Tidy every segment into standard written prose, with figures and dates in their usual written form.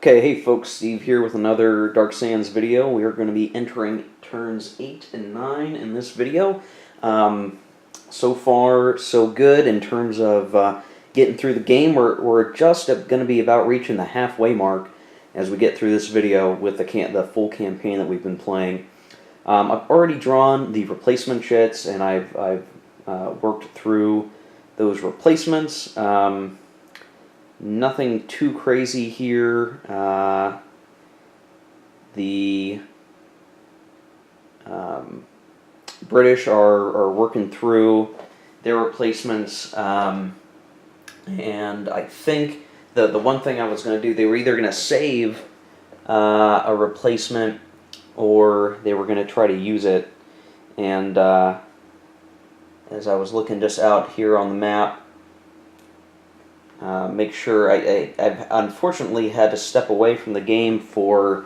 Okay, hey folks, Steve here with another Dark Sands video. We are going to be entering turns 8 and 9 in this video. So far, so good in terms of getting through the game. We're just going to be about reaching the halfway mark as we get through this video with the full campaign that we've been playing. I've already drawn the replacement chits, and I've worked through those replacements. Nothing too crazy here. The British are working through their replacements, and I think the one thing I was going to do, they were either going to save a replacement or they were going to try to use it. And as I was looking just out here on the map, make sure I've unfortunately had to step away from the game for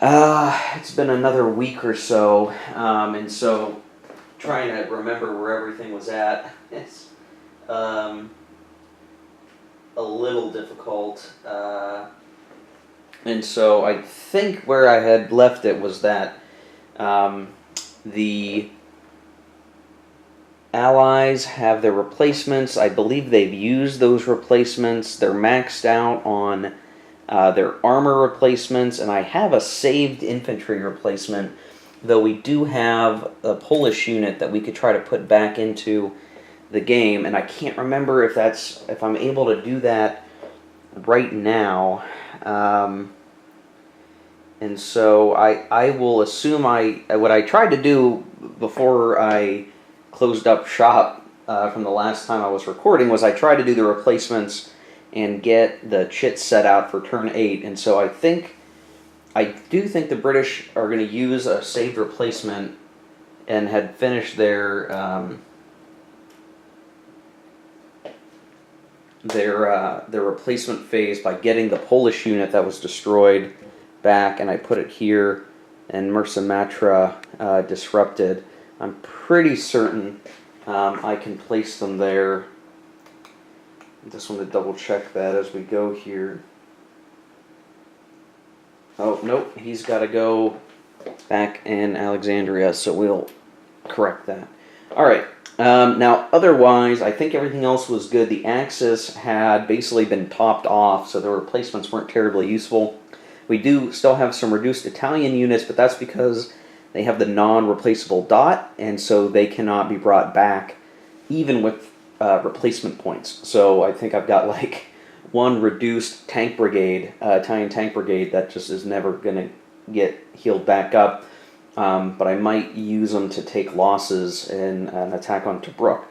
it's been another week or so, and so trying to remember where everything was at, it's a little difficult, and so I think where I had left it was that the Allies have their replacements. I believe they've used those replacements. They're maxed out on their armor replacements, and I have a saved infantry replacement, though we do have a Polish unit that we could try to put back into the game, and I can't remember if I'm able to do that right now. And so I will assume what I tried to do before I closed up shop from the last time I was recording was I tried to do the replacements and get the chits set out for turn 8, and so I do think the British are going to use a saved replacement and had finished their replacement phase by getting the Polish unit that was destroyed back, and I put it here, and Mursa Matra disrupted. I'm pretty certain I can place them there. I just want to double check that as we go here. Oh, nope, he's got to go back in Alexandria, so we'll correct that. Alright, now otherwise, I think everything else was good. The Axis had basically been topped off, so the replacements weren't terribly useful. We do still have some reduced Italian units, but that's because they have the non-replaceable dot, and so they cannot be brought back even with replacement points. So I think I've got like one reduced tank brigade, Italian tank brigade, that just is never going to get healed back up. But I might use them to take losses in an attack on Tobruk.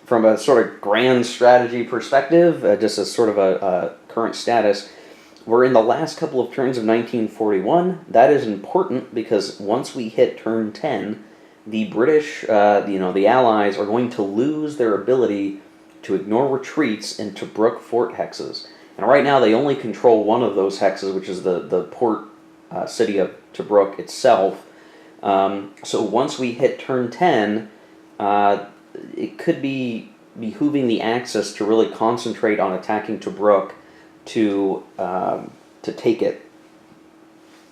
From a sort of grand strategy perspective, just as sort of a current status, we're in the last couple of turns of 1941. That is important because once we hit turn 10, the British, the Allies, are going to lose their ability to ignore retreats in Tobruk fort hexes. And right now they only control one of those hexes, which is the port city of Tobruk itself. So once we hit turn 10, it could be behooving the Axis to really concentrate on attacking Tobruk to take it.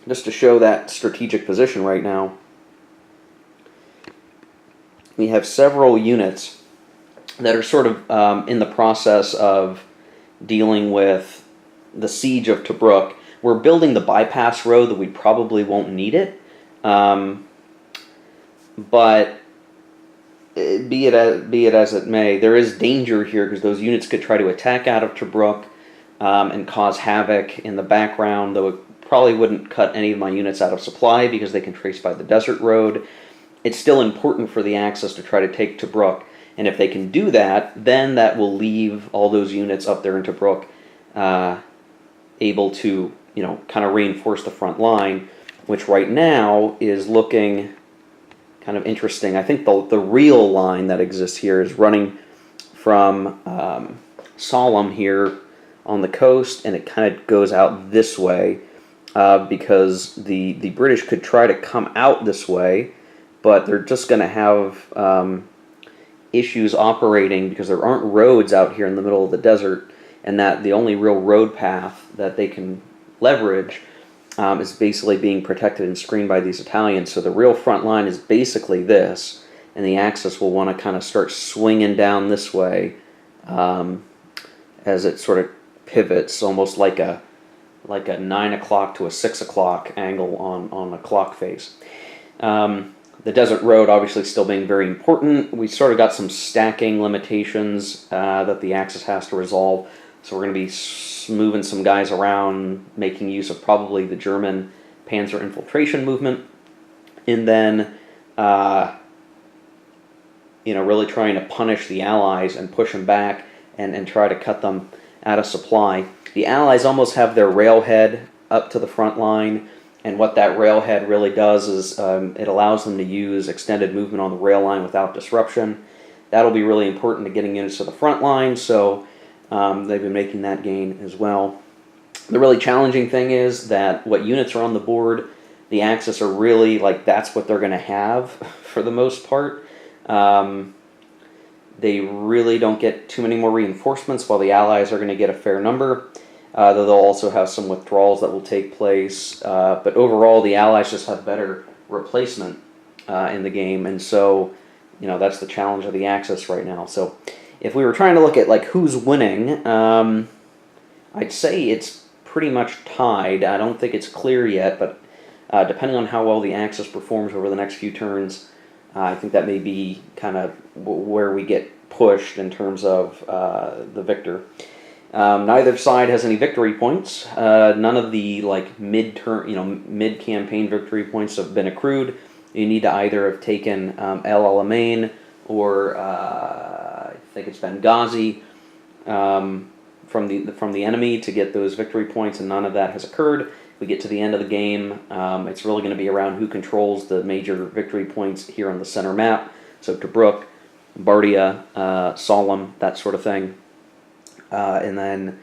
Just to show that strategic position right now, we have several units that are sort of in the process of dealing with the siege of Tobruk. We're building the bypass road that we probably won't need it, but be it as it may, there is danger here because those units could try to attack out of Tobruk and cause havoc in the background, though it probably wouldn't cut any of my units out of supply because they can trace by the desert road. It's still important for the Axis to try to take Tobruk, and if they can do that, then that will leave all those units up there in Tobruk able to, kind of reinforce the front line, which right now is looking kind of interesting. I think the real line that exists here is running from Sollum here on the coast, and it kind of goes out this way because the British could try to come out this way, but they're just going to have issues operating because there aren't roads out here in the middle of the desert, and that the only real road path that they can leverage is basically being protected and screened by these Italians. So the real front line is basically this, and the Axis will want to kind of start swinging down this way as it sort of pivots, almost like a 9 o'clock to a 6 o'clock angle on a clock face. The desert road obviously still being very important. We sort of got some stacking limitations that the Axis has to resolve. So we're going to be moving some guys around, making use of probably the German Panzer infiltration movement, and then really trying to punish the Allies and push them back and try to cut them out of supply. The Allies almost have their railhead up to the front line, and what that railhead really does is it allows them to use extended movement on the rail line without disruption. That'll be really important to getting units to the front line, so they've been making that gain as well. The really challenging thing is that what units are on the board, the Axis are really, that's what they're going to have for the most part. They really don't get too many more reinforcements, while the Allies are going to get a fair number. Though they'll also have some withdrawals that will take place. But overall, the Allies just have better replacement in the game, and so that's the challenge of the Axis right now. So if we were trying to look at who's winning, I'd say it's pretty much tied. I don't think it's clear yet, but depending on how well the Axis performs over the next few turns, I think that may be kind of where we get pushed in terms of the victor. Neither side has any victory points. None of the mid-campaign victory points have been accrued. You need to either have taken El Alamein or I think it's Benghazi from the enemy to get those victory points, and none of that has occurred. We get to the end of the game, it's really going to be around who controls the major victory points here on the center map. So Tobruk, Bardia, Sollum, that sort of thing. And then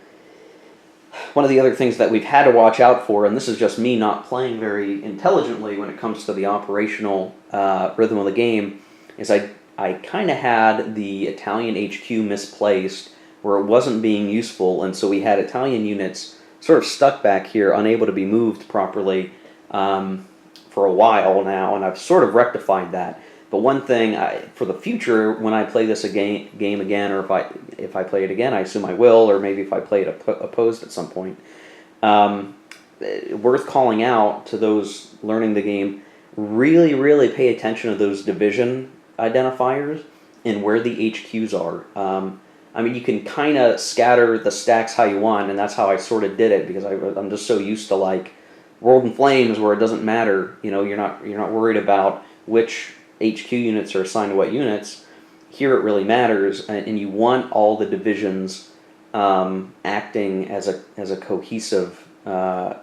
one of the other things that we've had to watch out for, and this is just me not playing very intelligently when it comes to the operational rhythm of the game, is I kind of had the Italian HQ misplaced where it wasn't being useful, and so we had Italian units sort of stuck back here, unable to be moved properly for a while now, and I've sort of rectified that. But one thing for the future, when I play this game again, or if I play it again, I assume I will, or maybe if I play it opposed at some point, worth calling out to those learning the game, really, really pay attention to those division identifiers and where the HQs are. You can kind of scatter the stacks how you want, and that's how I sort of did it, because I'm just so used to World in Flames, where it doesn't matter. You're not worried about which HQ units are assigned to what units. Here it really matters, and you want all the divisions acting as a cohesive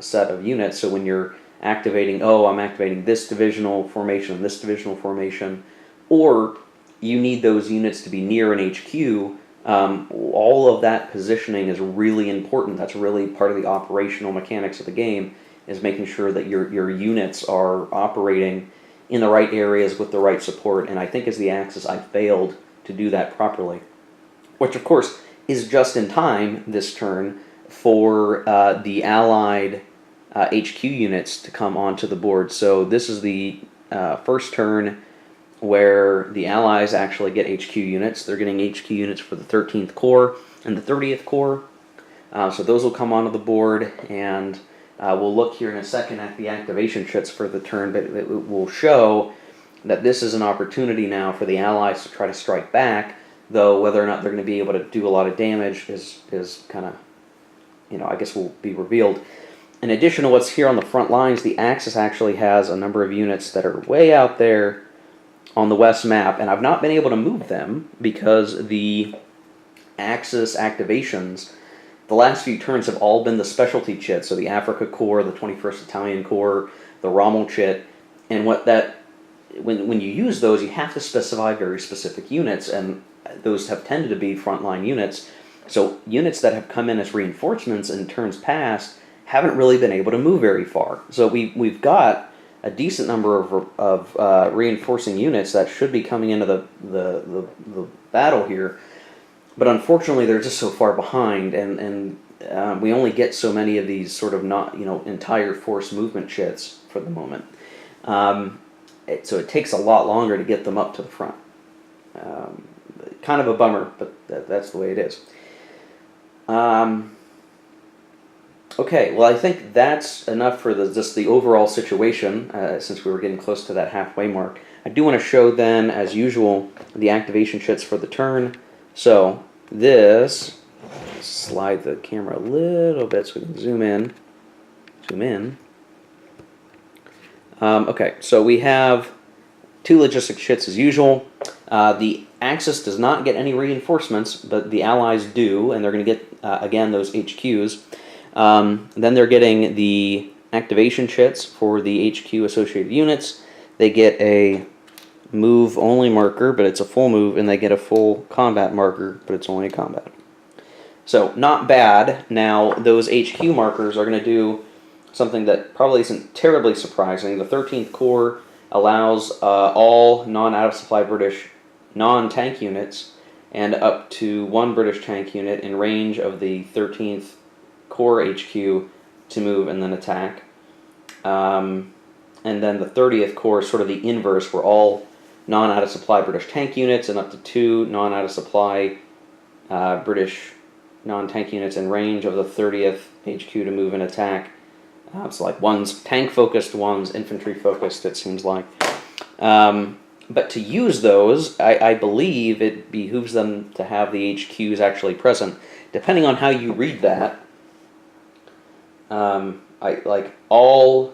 set of units. So when you're activating, I'm activating this divisional formation, or you need those units to be near an HQ. All of that positioning is really important. That's really part of the operational mechanics of the game, is making sure that your units are operating in the right areas with the right support. And I think as the Axis, I failed to do that properly, which of course is just in time this turn for the Allied HQ units to come onto the board. So this is the first turn where the Allies actually get HQ units. They're getting HQ units for the 13th Corps and the 30th Corps. So those will come onto the board, and we'll look here in a second at the activation chits for the turn, but it will show that this is an opportunity now for the Allies to try to strike back, though whether or not they're going to be able to do a lot of damage is kind of, I guess will be revealed. In addition to what's here on the front lines, the Axis actually has a number of units that are way out there on the west map, and I've not been able to move them because the Axis activations, the last few turns have all been the specialty chit, so the Africa Corps, the 21st Italian Corps, the Rommel chit, and when you use those, you have to specify very specific units, and those have tended to be frontline units. So units that have come in as reinforcements in turns past haven't really been able to move very far. So we've got a decent number of reinforcing units that should be coming into the battle here. but unfortunately, they're just so far behind, and we only get so many of these sort of not entire force movement chits for the moment. So it takes a lot longer to get them up to the front. Kind of a bummer, but that's the way it is. Okay, well, I think that's enough for just the overall situation, since we were getting close to that halfway mark. I do want to show then, as usual, the activation chits for the turn. So this, slide the camera a little bit so we can zoom in. Okay, so we have 2 logistic chits as usual. The Axis does not get any reinforcements, but the Allies do, and they're going to get, again, those HQs. Then they're getting the activation chits for the HQ associated units. They get a move only marker, but it's a full move, and they get a full combat marker, but it's only a combat. So not bad. Now those HQ markers are going to do something that probably isn't terribly surprising. The 13th Corps allows all non-out-of-supply British non-tank units and up to 1 British tank unit in range of the 13th Corps HQ to move and then attack. And then the 30th Corps is sort of the inverse, where all non-out-of-supply British tank units and up to 2 non-out-of-supply British non-tank units in range of the 30th HQ to move and attack. So like one's tank-focused, one's infantry-focused, it seems like. But to use those, I believe it behooves them to have the HQs actually present. Depending on how you read that, allows all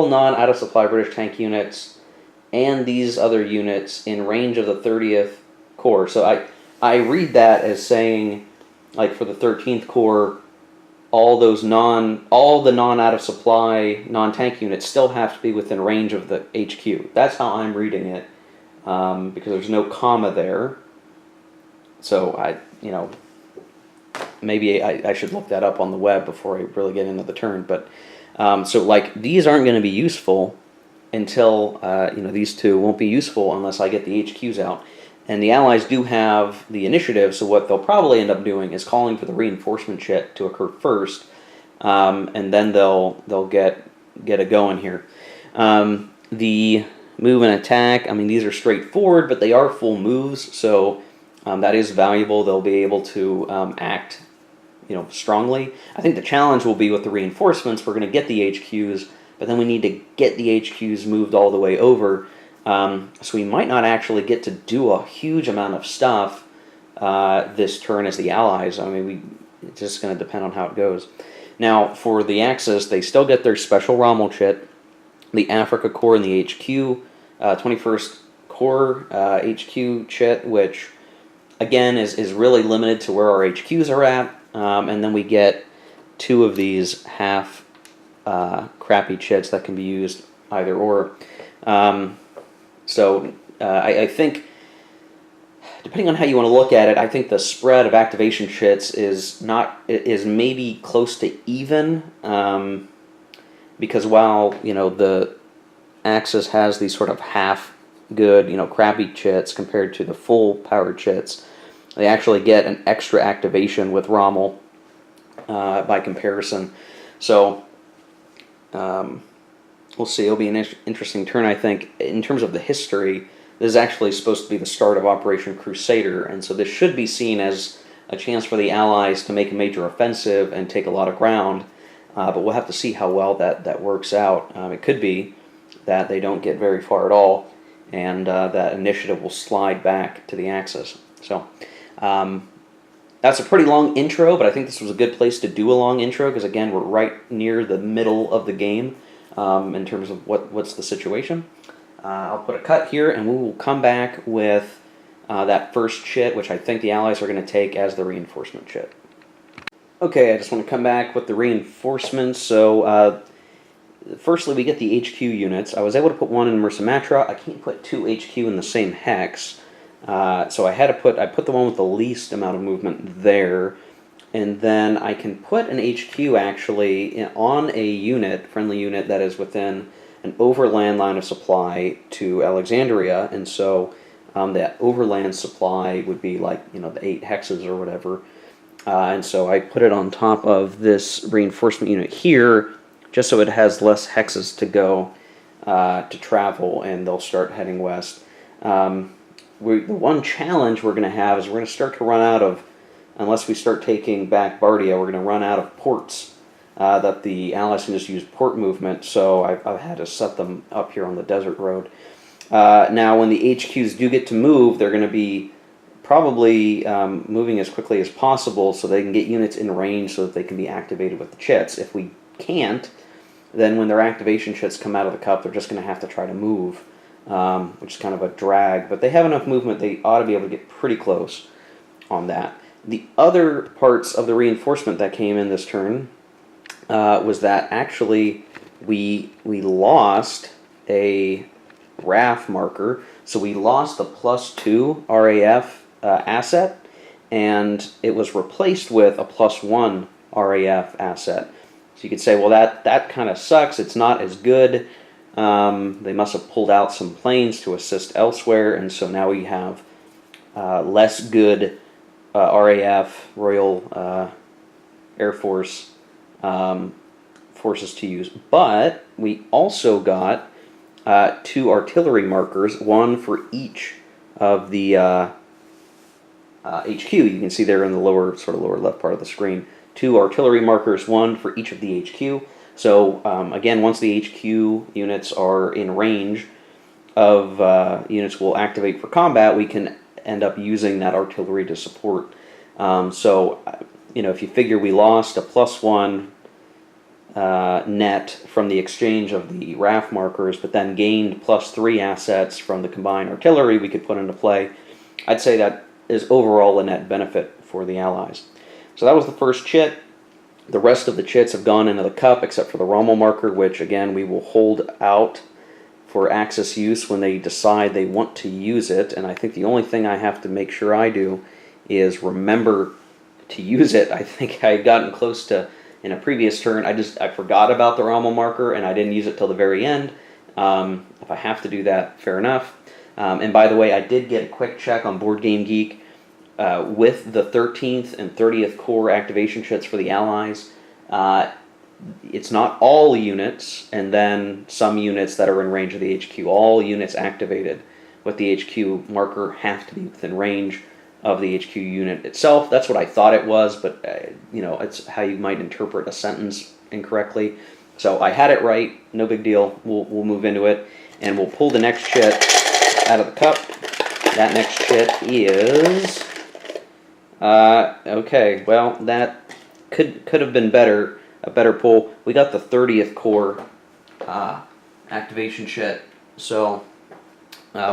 non-out-of-supply British tank units and these other units in range of the 30th Corps. So I read that as saying, like for the 13th Corps, all the non-out-of-supply non-tank units still have to be within range of the HQ. That's how I'm reading it, because there's no comma there. So maybe I should look that up on the web before I really get into the turn. But so like these aren't going to be useful until these 2 won't be useful unless I get the HQs out. And the Allies do have the initiative, so what they'll probably end up doing is calling for the reinforcement chit to occur first, and then they'll get a going here. The move and attack, I mean, these are straightforward, but they are full moves, so that is valuable. They'll be able to act strongly. I think the challenge will be with the reinforcements. We're going to get the HQs, but then we need to get the HQs moved all the way over. So we might not actually get to do a huge amount of stuff this turn as the Allies. I mean, it's just going to depend on how it goes. Now, for the Axis, they still get their special Rommel chit, the Africa Corps and the HQ, 21st Corps HQ chit, which, again, is really limited to where our HQs are at. And then we get 2 of these half crappy chits that can be used either or. So I think, depending on how you want to look at it, I think the spread of activation chits is maybe close to even, because while the Axis has these sort of half good crappy chits compared to the full powered chits, they actually get an extra activation with Rommel by comparison. So we'll see. It'll be an interesting turn, I think. In terms of the history, this is actually supposed to be the start of Operation Crusader, and so this should be seen as a chance for the Allies to make a major offensive and take a lot of ground, but we'll have to see how well that works out. It could be that they don't get very far at all, and that initiative will slide back to the Axis. So that's a pretty long intro, but I think this was a good place to do a long intro, because again, we're right near the middle of the game. In terms of what's the situation. I'll put a cut here, and we will come back with that first chit, which I think the Allies are going to take as the reinforcement chit. Okay, I just want to come back with the reinforcements. So, firstly, we get the HQ units. I was able to put 1 in Mersa Matruh. I can't put 2 HQ in the same hex, so I put the one with the least amount of movement there. And then I can put an HQ actually on a friendly unit that is within an overland line of supply to Alexandria. And so That overland supply would be like, you know, the 8 hexes or whatever. And so I put it on top of this reinforcement unit here, just so it has less hexes to go to travel, and they'll start heading west. The one challenge we're going to have is we're going to start to run out of, unless we start taking back Bardia, we're going to run out of ports that the Allies can just use port movement, so I've had to set them up here on the desert road. Now, when the HQs do get to move, they're going to be probably moving as quickly as possible so they can get units in range so that they can be activated with the chits. If we can't, then when their activation chits come out of the cup, they're just going to have to try to move, which is kind of a drag. But they have enough movement, they ought to be able to get pretty close on that. The other parts of the reinforcement that came in this turn was that actually we lost a RAF marker. So we lost the +2 RAF asset, and it was replaced with a +1 RAF asset. So you could say, well, that kind of sucks. It's not as good. They must have pulled out some planes to assist elsewhere, and so now we have less good RAF, Royal Air Force forces to use. But we also got 2 artillery markers, one for each of the HQ. You can see there in the lower left part of the screen. 2 artillery markers, one for each of the HQ. So again, once the HQ units are in range of units we'll activate for combat, we can end up using that artillery to support. So, you know, if you figure we lost a +1 net from the exchange of the RAF markers, but then gained +3 assets from the combined artillery we could put into play, I'd say that is overall a net benefit for the Allies. So that was the first chit. The rest of the chits have gone into the cup except for the Rommel marker, which again we will hold out for Axis use when they decide they want to use it. And I think the only thing I have to make sure I do is remember to use it. I think I had gotten close to, in a previous turn, I forgot about the Rommel marker and I didn't use it till the very end. If I have to do that, fair enough. And by the way, I did get a quick check on Board Game Geek with the 13th and 30th Corps activation chits for the Allies. It's not all units, and then some units that are in range of the HQ. All units activated with the HQ marker have to be within range of the HQ unit itself. That's what I thought it was, but you know, it's how you might interpret a sentence incorrectly. So I had it right, no big deal. We'll move into it, and we'll pull the next chit out of the cup. That next chit is okay. Well, that could have been better. A better pull. We got the 30th Corps activation chit, so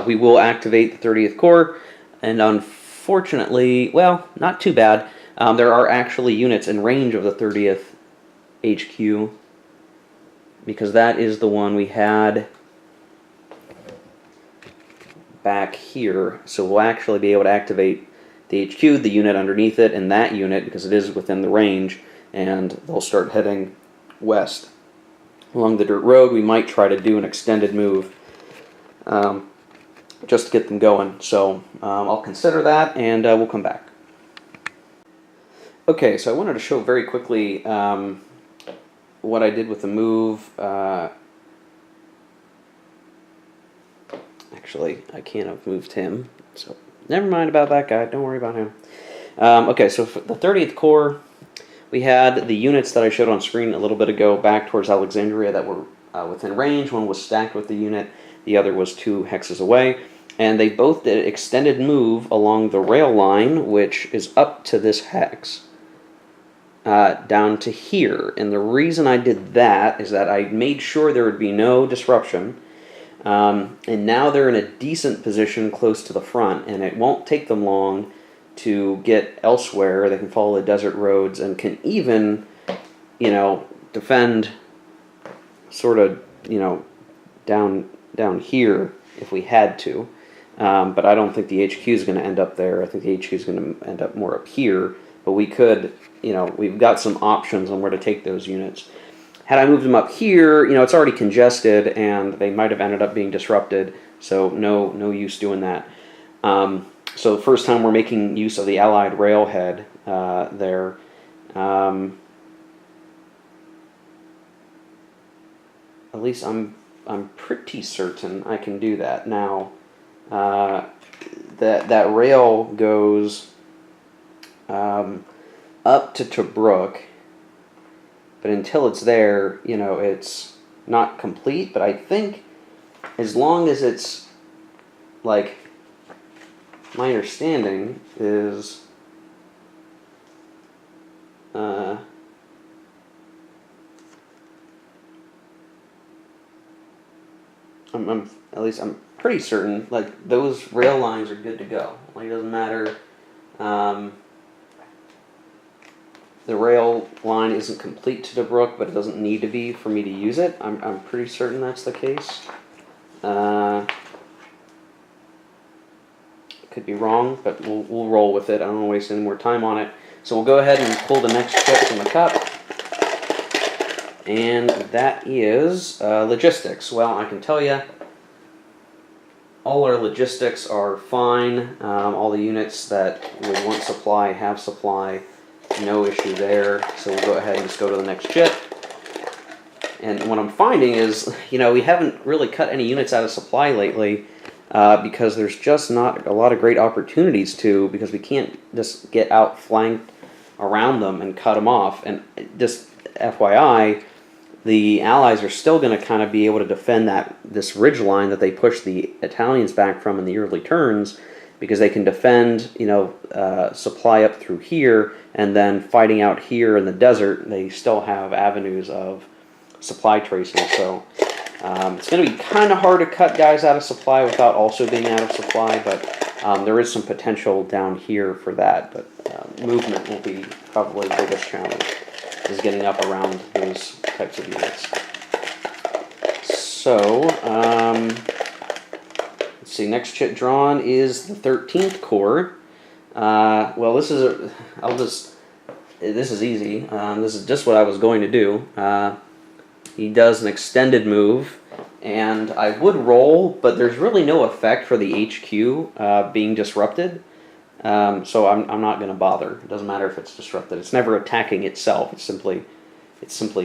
we will activate the 30th Corps, and unfortunately, well, not too bad. There are actually units in range of the 30th HQ, because that is the one we had back here. So we'll actually be able to activate the HQ, the unit underneath it, and that unit, because it is within the range, and they'll start heading west. Along the dirt road, we might try to do an extended move just to get them going. So I'll consider that, and we'll come back. Okay, so I wanted to show very quickly what I did with the move. Actually, I can't have moved him, so never mind about that guy. Don't worry about him. Okay, so for the 30th Corps, we had the units that I showed on screen a little bit ago back towards Alexandria that were within range. One was stacked with the unit, the other was 2 hexes away, and they both did an extended move along the rail line, which is up to this hex, down to here. And the reason I did that is that I made sure there would be no disruption, and now they're in a decent position close to the front, and it won't take them long to get elsewhere. They can follow the desert roads and can even, you know, defend sort of, you know, down here if we had to. But I don't think the HQ is going to end up there. I think the HQ is going to end up more up here. But we could, you know, we've got some options on where to take those units. Had I moved them up here, you know, it's already congested and they might have ended up being disrupted. So no use doing that. So the first time we're making use of the Allied railhead there. At least I'm pretty certain I can do that. Now, that rail goes up to Tobruk, but until it's there, it's not complete. But I think as long as it's like, my understanding is at least I'm pretty certain like those rail lines are good to go. Like, it doesn't matter. The rail line isn't complete to Tobruk, but it doesn't need to be for me to use it. I'm pretty certain that's the case. Could be wrong, but we'll roll with it. I don't want to waste any more time on it. So we'll go ahead and pull the next chip from the cup. And that is logistics. Well, I can tell you, all our logistics are fine. All the units that would want supply have supply. No issue there. So we'll go ahead and just go to the next chip. And what I'm finding is, we haven't really cut any units out of supply lately because there's just not a lot of great opportunities to, because we can't just get outflanked around them and cut them off. And just FYI, the Allies are still going to kind of be able to defend this ridge line that they pushed the Italians back from in the early turns, because they can defend, supply up through here, and then fighting out here in the desert, they still have avenues of supply tracing. So it's going to be kind of hard to cut guys out of supply without also being out of supply, but there is some potential down here for that. But movement will be probably the biggest challenge, is getting up around those types of units. So, let's see, next chit drawn is the 13th Corps. Well, this is easy. This is just what I was going to do. He does an extended move, and I would roll, but there's really no effect for the HQ being disrupted. So I'm not going to bother. It doesn't matter if it's disrupted. It's never attacking itself. It's simply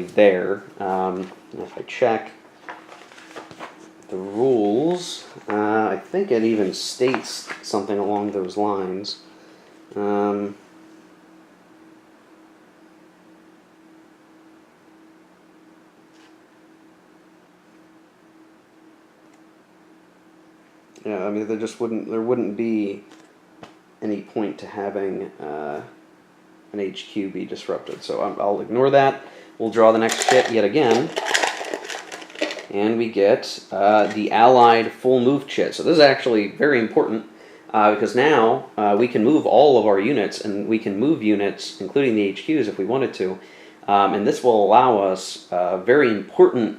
there. If I check the rules, I think it even states something along those lines. Yeah, I mean, there wouldn't be any point to having an HQ be disrupted. So I'll ignore that. We'll draw the next chit yet again. And we get the Allied full move chit. So this is actually very important because now we can move all of our units, and we can move units, including the HQs, if we wanted to. And this will allow us a very important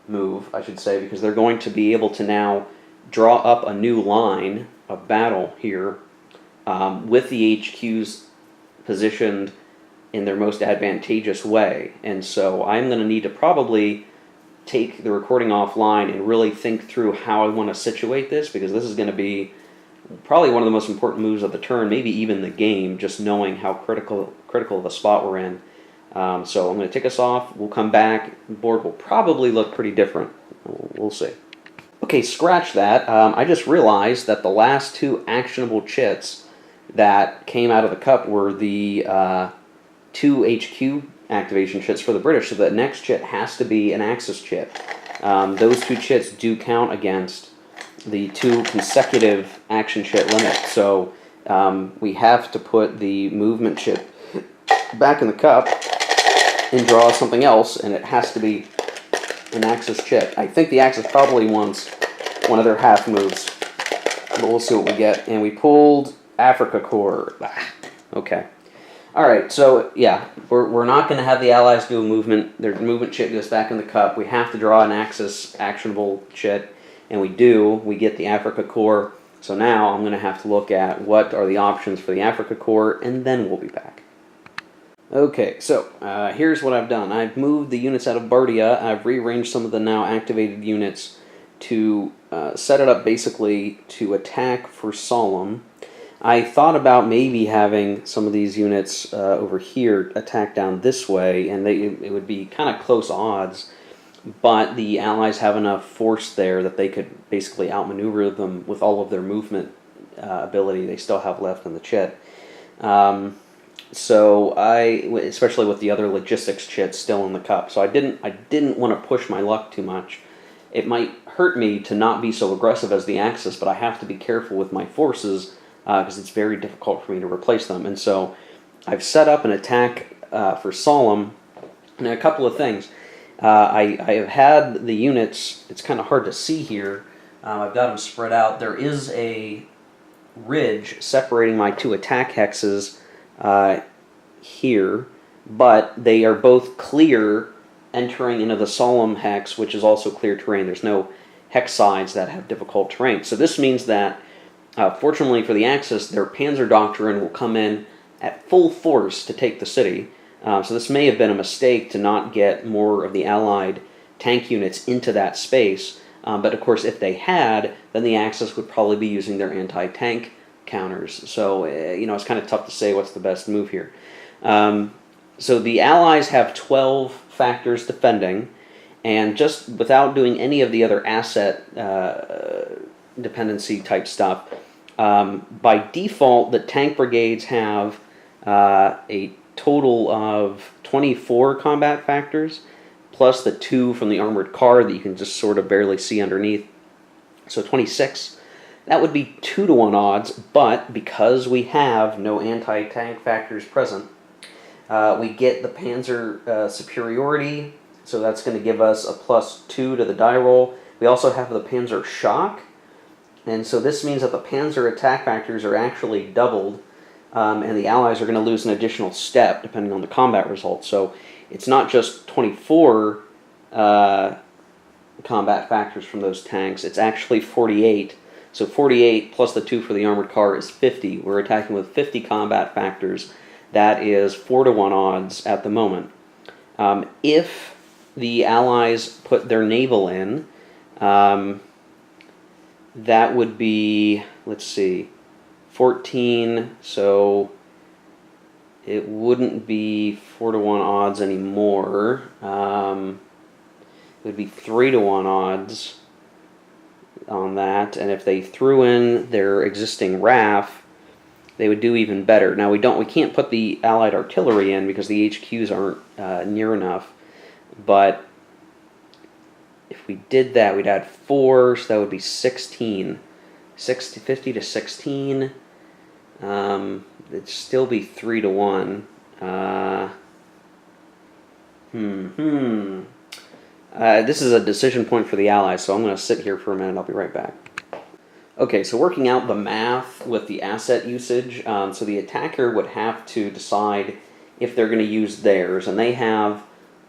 move, I should say, because they're going to be able to now draw up a new line of battle here with the HQs positioned in their most advantageous way. And so I'm going to need to probably take the recording offline and really think through how I want to situate this, because this is going to be probably one of the most important moves of the turn, maybe even the game, just knowing how critical of a spot we're in. So I'm going to take us off. We'll come back. The board will probably look pretty different. We'll see. Okay, scratch that. I just realized that the last two actionable chits that came out of the cup were the 2 HQ activation chits for the British, so the next chit has to be an Axis chit. Those 2 chits do count against the 2 consecutive action chit limit, so we have to put the movement chit back in the cup and draw something else, and it has to be an Axis chit. I think the Axis probably wants one of their half moves, but we'll see what we get. And we pulled Africa Corps. Okay. Alright, so yeah, we're not going to have the Allies do a movement. Their movement chit goes back in the cup. We have to draw an Axis actionable chit, and we do. We get the Africa Corps. So now I'm going to have to look at what are the options for the Africa Corps, and then we'll be back. Okay, so here's what I've done. I've moved the units out of Bardia. I've rearranged some of the now activated units to set it up basically to attack for Solemn. I thought about maybe having some of these units over here attack down this way, and it would be kind of close odds, but the Allies have enough force there that they could basically outmaneuver them with all of their movement ability they still have left in the chit. So especially with the other logistics chits still in the cup, so I didn't want to push my luck too much. It might hurt me to not be so aggressive as the Axis, but I have to be careful with my forces because it's very difficult for me to replace them. And so I've set up an attack for Solemn, and a couple of things. I have had the units, it's kind of hard to see here, I've got them spread out. There is a ridge separating my two attack hexes here, but they are both clear entering into the Solemn hex, which is also clear terrain. There's no hex sides that have difficult terrain. So this means that, fortunately for the Axis, their Panzer Doctrine will come in at full force to take the city. So this may have been a mistake to not get more of the Allied tank units into that space. But of course, if they had, then the Axis would probably be using their anti-tank counters. So, it's kind of tough to say what's the best move here. So the Allies have 12 factors defending, and just without doing any of the other asset dependency type stuff, by default, the tank brigades have a total of 24 combat factors, plus the 2 from the armored car that you can just sort of barely see underneath. So 26. That would be 2-to-1 odds, but because we have no anti-tank factors present, we get the Panzer superiority, so that's going to give us a +2 to the die roll. We also have the Panzer shock, and so this means that the Panzer attack factors are actually doubled, and the Allies are going to lose an additional step depending on the combat results. So it's not just 24 combat factors from those tanks, it's actually 48. So 48 plus the 2 for the armored car is 50. We're attacking with 50 combat factors. That is 4-to-1 odds at the moment. If the Allies put their naval in, that would be, let's see, 14, so it wouldn't be 4-to-1 odds anymore. It would be 3-to-1 odds on that, and if they threw in their existing RAF, they would do even better. Now we can't put the Allied artillery in because the HQs aren't near enough, but if we did that, we'd add 4, so that would be 16. 50 to 16. It'd still be 3-to-1. This is a decision point for the Allies, so I'm going to sit here for a minute. I'll be right back. Okay, so working out the math with the asset usage, so the attacker would have to decide if they're going to use theirs, and they have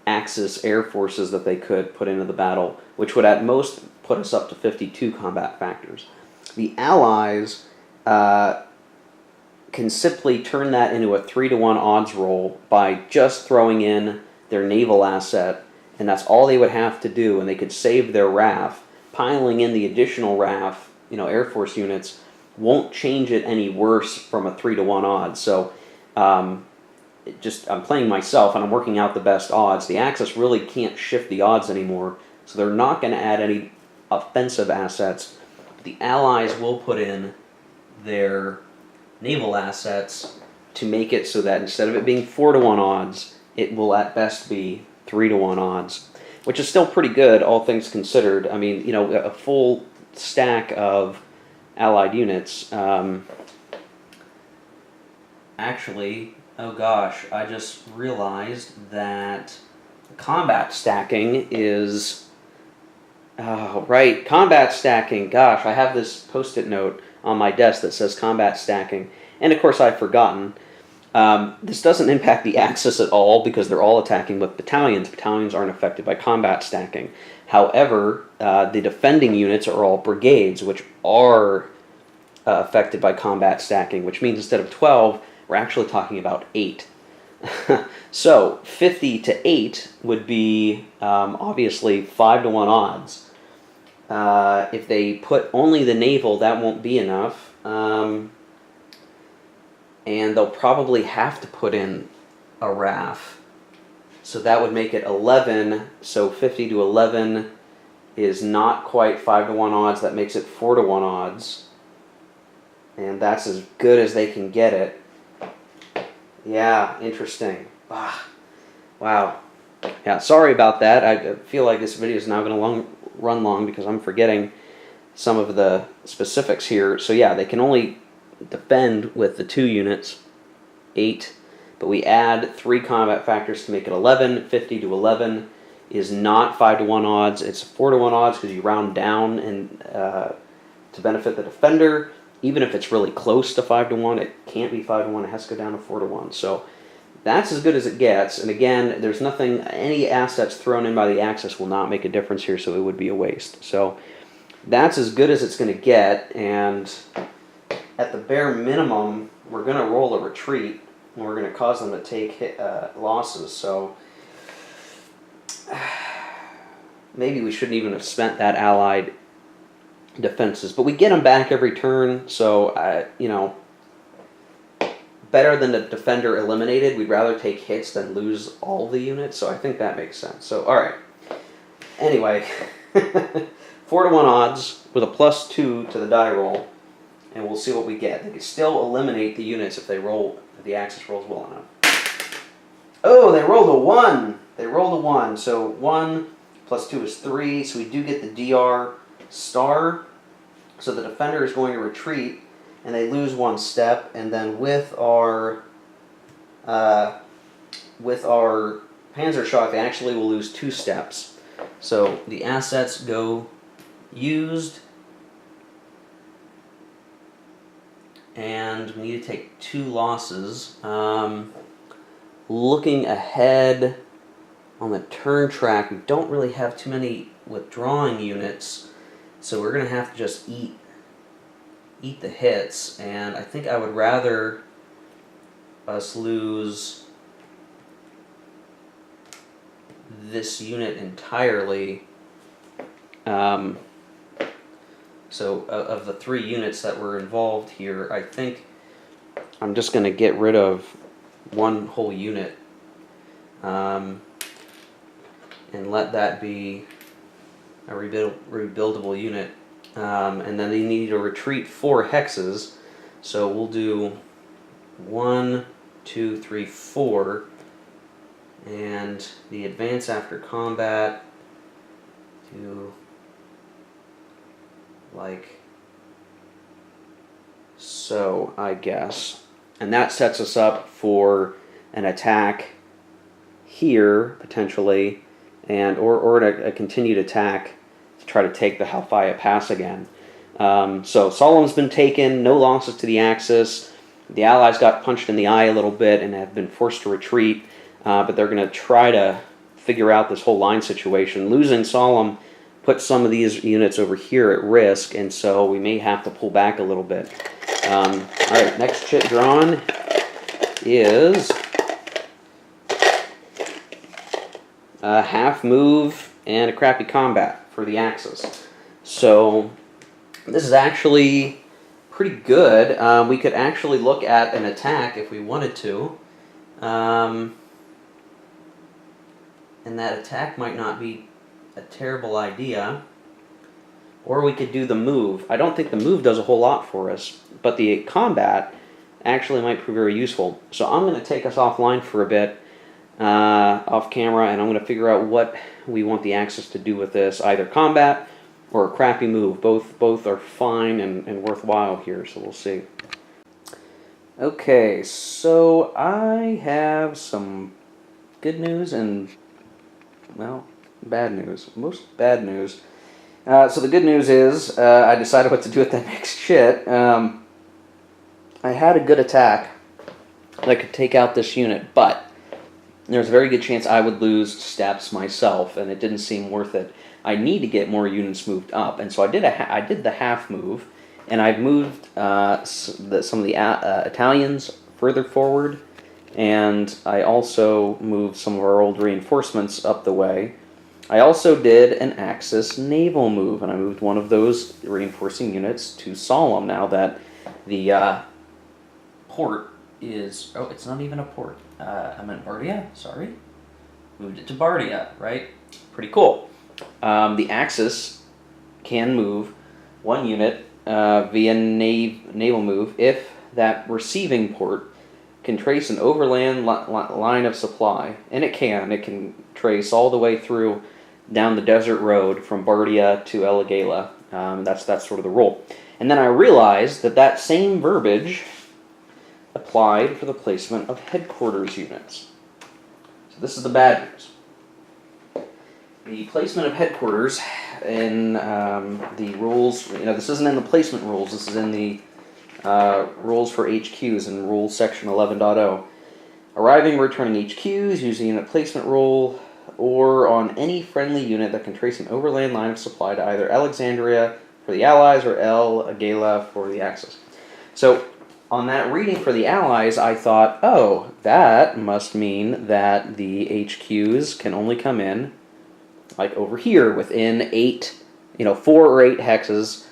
Axis air forces that they could put into the battle, which would at most put us up to 52 combat factors. The Allies can simply turn that into a 3-to-1 odds roll by just throwing in their naval asset, and that's all they would have to do, and they could save their RAF. Piling in the additional RAF, Air Force units, won't change it any worse from a 3-to-1 odds. So I'm playing myself, and I'm working out the best odds. The Axis really can't shift the odds anymore, so they're not going to add any offensive assets. The Allies will put in their naval assets to make it so that instead of it being 4-to-1 odds, it will at best be 3-to-1 odds, which is still pretty good, all things considered. I mean, a full stack of Allied units. Actually, oh gosh, I just realized that combat stacking is... Oh, right, combat stacking. Gosh, I have this post-it note on my desk that says combat stacking. And of course I've forgotten. This doesn't impact the Axis at all because they're all attacking with battalions. Battalions aren't affected by combat stacking. However, the defending units are all brigades, which are affected by combat stacking, which means instead of 12, we're actually talking about 8. So 50 to 8 would be obviously 5-to-1 odds. If they put only the naval, that won't be enough. And they'll probably have to put in a RAF. So that would make it 11. So 50 to 11 is not quite 5 to 1 odds. That makes it 4 to 1 odds. And that's as good as they can get it. Yeah, interesting. Ah, wow. Yeah, sorry about that. I feel like this video is now going to run long because I'm forgetting some of the specifics here. So yeah, they can only defend with the 2 units, 8, but we add 3 combat factors to make it 11. 50 to 11 is not 5 to 1 odds. It's 4 to 1 odds because you round down and to benefit the defender. Even if it's really close to 5 to 1, it can't be 5 to 1. It has to go down to 4 to 1. So that's as good as it gets. And again, there's nothing, any assets thrown in by the Axis will not make a difference here, so it would be a waste. So that's as good as it's going to get. And at the bare minimum, we're going to roll a retreat, and we're going to cause them to take losses. So maybe we shouldn't even have spent that allied defenses, but we get them back every turn, so you know, better than the defender eliminated. We'd rather take hits than lose all the units, so I think that makes sense. So all right, anyway, 4 to 1 odds with a +2 to the die roll, and we'll see what we get. They can still eliminate the units if the Axis rolls well enough. Oh, they rolled a 1. They rolled a 1, so 1 + 2 is 3, so we do get the DR star. So the defender is going to retreat, and they lose 1 step. And then with our Panzerschlag, they actually will lose 2 steps. So the assets go used, and we need to take 2 losses. Looking ahead on the turn track, we don't really have too many withdrawing units. So we're going to have to just eat the hits, and I think I would rather us lose this unit entirely. So of the 3 units that were involved here, I think I'm just going to get rid of 1 whole unit and let that be a rebuildable unit, and then they need to retreat 4 hexes, so we'll do 1, 2, 3, 4, and the advance after combat to like so, I guess, and that sets us up for an attack here potentially, and or a continued attack to try to take the Halfaya Pass again. So Solemn's been taken, no losses to the Axis. The Allies got punched in the eye a little bit and have been forced to retreat, but they're going to try to figure out this whole line situation. Losing Solemn puts some of these units over here at risk, and so we may have to pull back a little bit. All right, next chit drawn is a half move and a crappy combat for the Axis. So this is actually pretty good. We could actually look at an attack if we wanted to. And that attack might not be a terrible idea. Or we could do the move. I don't think the move does a whole lot for us, but the combat actually might prove very useful. So I'm going to take us offline for a bit, off camera, and I'm going to figure out what we want the Axis to do with this, either combat or a crappy move. Both are fine and worthwhile here, so we'll see. Okay, so I have some good news and, well, bad news. Most bad news. So the good news is I decided what to do with that next shit. I had a good attack that could take out this unit, but there's a very good chance I would lose steps myself, and it didn't seem worth it. I need to get more units moved up, and so I did the half move, and I've moved some of the Italians further forward, and I also moved some of our old reinforcements up the way. I also did an Axis naval move, and I moved one of those reinforcing units to Solemn now that the port is... Oh, it's not even a port. I'm in Bardia, sorry. Moved it to Bardia, right? Pretty cool. The Axis can move one unit via naval move if that receiving port can trace an overland line of supply. And it can trace all the way through down the desert road from Bardia to Eligala. That's sort of the rule. And then I realized that same verbiage applied for the placement of headquarters units. So this is the bad news. The placement of headquarters in the rules, this isn't in the placement rules, this is in the rules for HQs in Rule Section 11.0. Arriving and returning HQs using unit placement rule or on any friendly unit that can trace an overland line of supply to either Alexandria for the Allies or Eligala for the Axis. So on that reading for the Allies, I thought, oh, that must mean that the HQs can only come in like over here within 4 or 8 hexes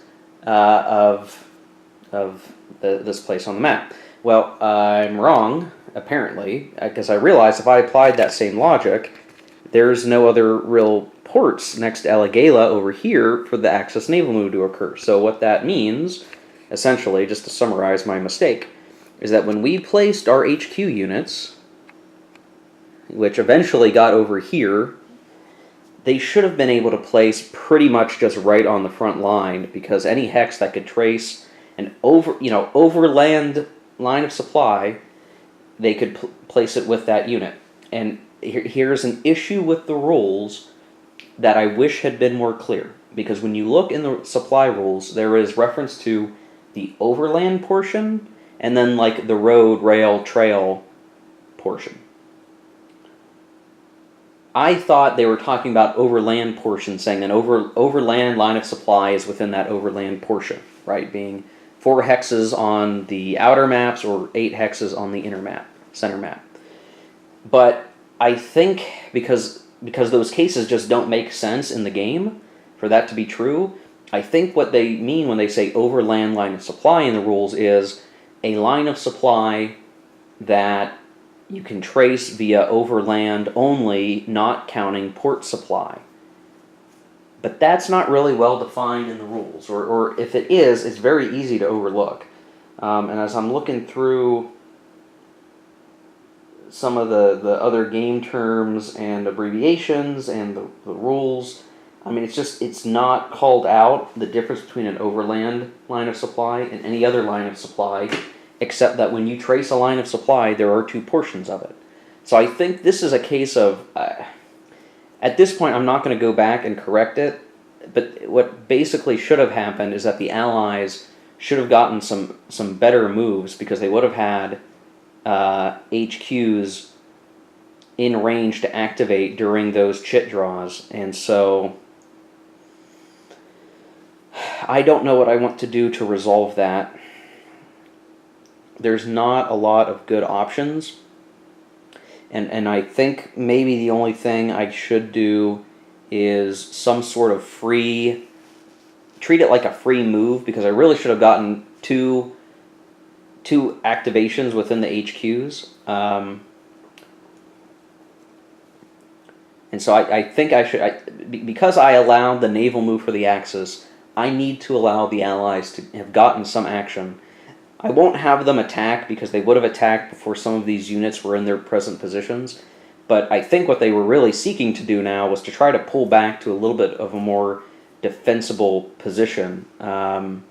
of this place on the map. Well, I'm wrong, apparently, because I realized if I applied that same logic, there's no other real ports next to Eligala over here for the Axis naval move to occur. So what that means, essentially, just to summarize my mistake, is that when we placed our HQ units, which eventually got over here, they should have been able to place pretty much just right on the front line, because any hex that could trace an overland line of supply, they could place it with that unit. And here's an issue with the rules that I wish had been more clear, because when you look in the supply rules, there is reference to the overland portion and then like the road, rail, trail portion. I thought they were talking about overland portion, saying an overland line of supply is within that overland portion, right? Being 4 hexes on the outer maps or 8 hexes on the inner map, center map. But I think because those cases just don't make sense in the game for that to be true, I think what they mean when they say overland line of supply in the rules is a line of supply that you can trace via overland only, not counting port supply. But that's not really well defined in the rules, or if it is, it's very easy to overlook. And as I'm looking through some of the other game terms and abbreviations and the rules, I mean, it's not called out, the difference between an overland line of supply and any other line of supply, except that when you trace a line of supply, there are 2 portions of it. So I think this is a case of, at this point I'm not going to go back and correct it, but what basically should have happened is that the Allies should have gotten some better moves, because they would have had HQs in range to activate during those chit draws. And so I don't know what I want to do to resolve that. There's not a lot of good options, and I think maybe the only thing I should do is some sort of treat it like a free move, because I really should have gotten two activations within the HQs. And so I think I should, because I allowed the naval move for the Axis, I need to allow the Allies to have gotten some action. I won't have them attack, because they would have attacked before some of these units were in their present positions. But I think what they were really seeking to do now was to try to pull back to a little bit of a more defensible position. And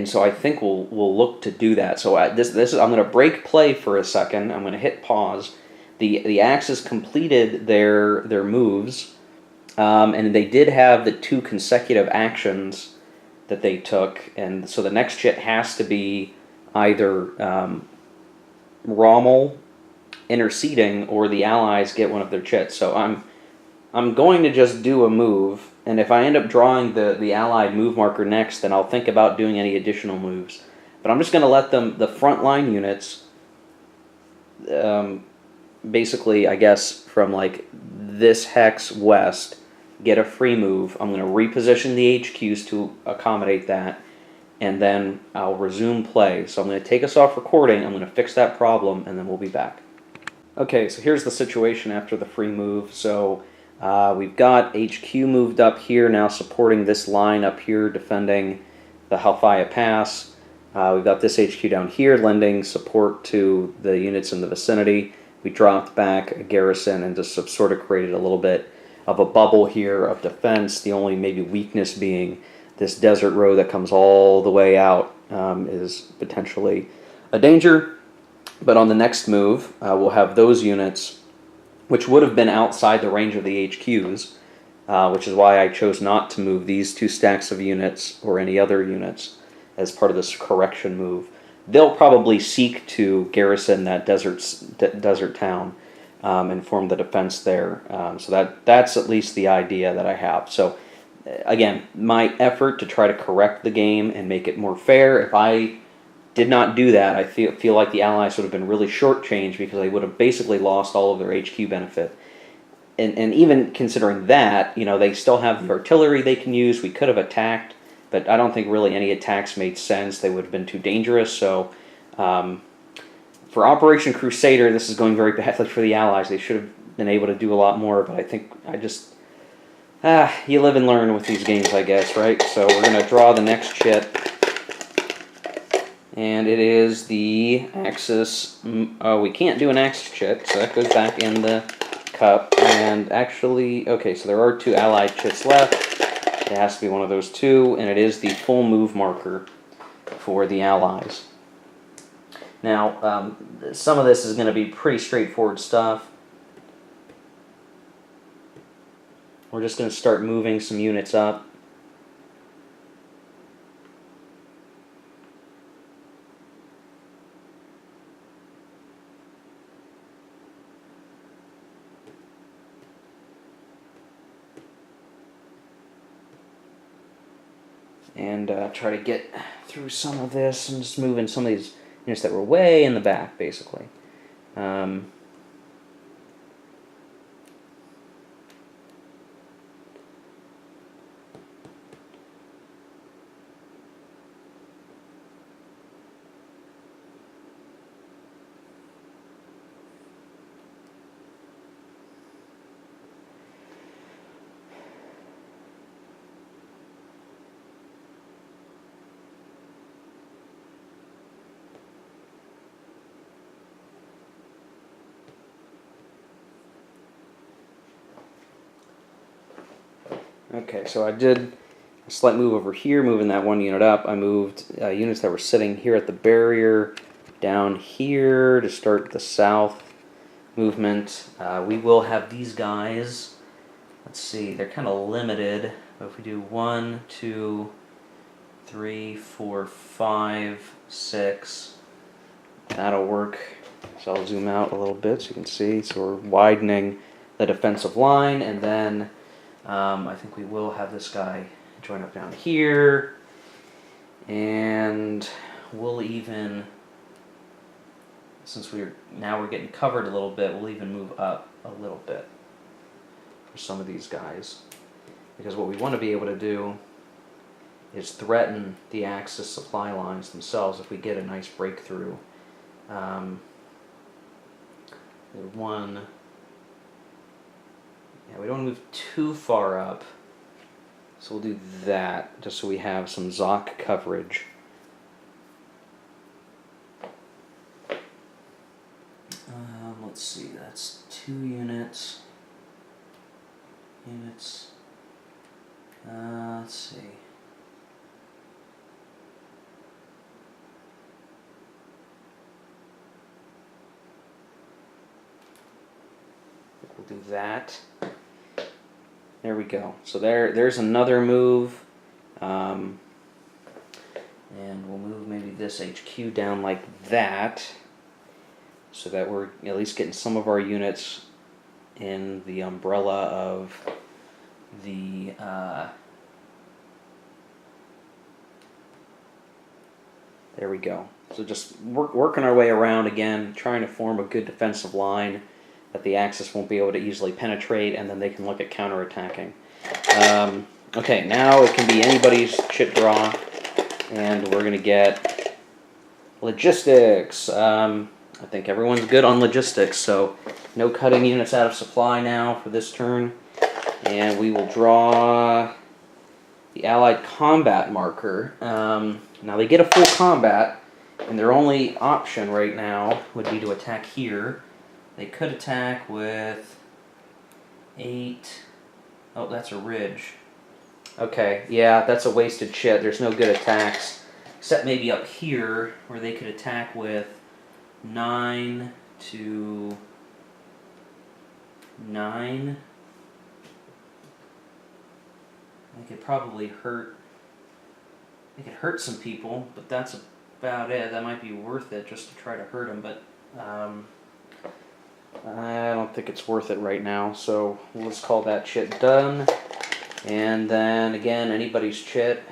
so I think we'll look to do that. So I'm going to break play for a second. I'm going to hit pause. The Axis completed their moves, and they did have the 2 consecutive actions that they took, and so the next chit has to be either Rommel interceding or the Allies get one of their chits. So I'm going to just do a move, and if I end up drawing the Allied move marker next, then I'll think about doing any additional moves. But I'm just going to let the frontline units basically, I guess, from like this hex west, get a free move. I'm going to reposition the HQs to accommodate that, and then I'll resume play. So I'm going to take us off recording, I'm going to fix that problem, and then we'll be back. Okay, so here's the situation after the free move. So we've got HQ moved up here now, supporting this line up here, defending the Halfaya Pass. We've got this HQ down here, lending support to the units in the vicinity. We dropped back a garrison and just sort of created a little bit of a bubble here of defense. The only maybe weakness being this desert road that comes all the way out is potentially a danger. But on the next move, we'll have those units, which would have been outside the range of the HQs, which is why I chose not to move these 2 stacks of units or any other units as part of this correction move. They'll probably seek to garrison that desert town and form the defense there. So that's at least the idea that I have. So again, my effort to try to correct the game and make it more fair, if I did not do that, I feel like the Allies would have been really shortchanged because they would have basically lost all of their HQ benefit. And even considering that, they still have the artillery they can use. We could have attacked, but I don't think really any attacks made sense. They would have been too dangerous. So for Operation Crusader, this is going very badly for the Allies. They should have been able to do a lot more, but I think you live and learn with these games, I guess, right? So we're going to draw the next chit. And it is the Axis. We can't do an Axis chit, so that goes back in the cup. And actually, okay, so there are 2 Allied chits left. It has to be one of those 2, and it is the full move marker for the Allies. Now, some of this is going to be pretty straightforward stuff. We're just going to start moving some units up. And try to get through some of this and just move in some of these units that were way in the back, basically. Okay, so I did a slight move over here, moving that 1 unit up. I moved units that were sitting here at the barrier down here to start the south movement. We will have these guys, let's see, they're kind of limited. But if we do 1, 2, 3, 4, 5, 6, that'll work. So I'll zoom out a little bit so you can see. So we're widening the defensive line, and then I think we will have this guy join up down here, and we'll even, since we're getting covered a little bit, we'll even move up a little bit for some of these guys, because what we want to be able to do is threaten the Axis supply lines themselves if we get a nice breakthrough. We don't move too far up, so we'll do that just so we have some ZOC coverage. Let's see, that's 2 units. Let's see. We'll do that. There we go. So there's another move. And we'll move maybe this HQ down like that, so that we're at least getting some of our units in the umbrella of the there we go. So just working our way around again, trying to form a good defensive line. that the Axis won't be able to easily penetrate, and then they can look at counterattacking. Okay, now it can be anybody's chit draw, and we're going to get logistics. I think everyone's good on logistics, so no cutting units out of supply now for this turn. And we will draw the Allied combat marker. Now they get a full combat, and their only option right now would be to attack here. They could attack with 8. Oh, that's a ridge. Okay, yeah, that's a wasted chit. There's no good attacks, except maybe up here, where they could attack with 9 to 9. They could probably hurt. They could hurt some people, but that's about it. That might be worth it just to try to hurt them, but I don't think it's worth it right now. So let's call that chit done. And then again, anybody's chit.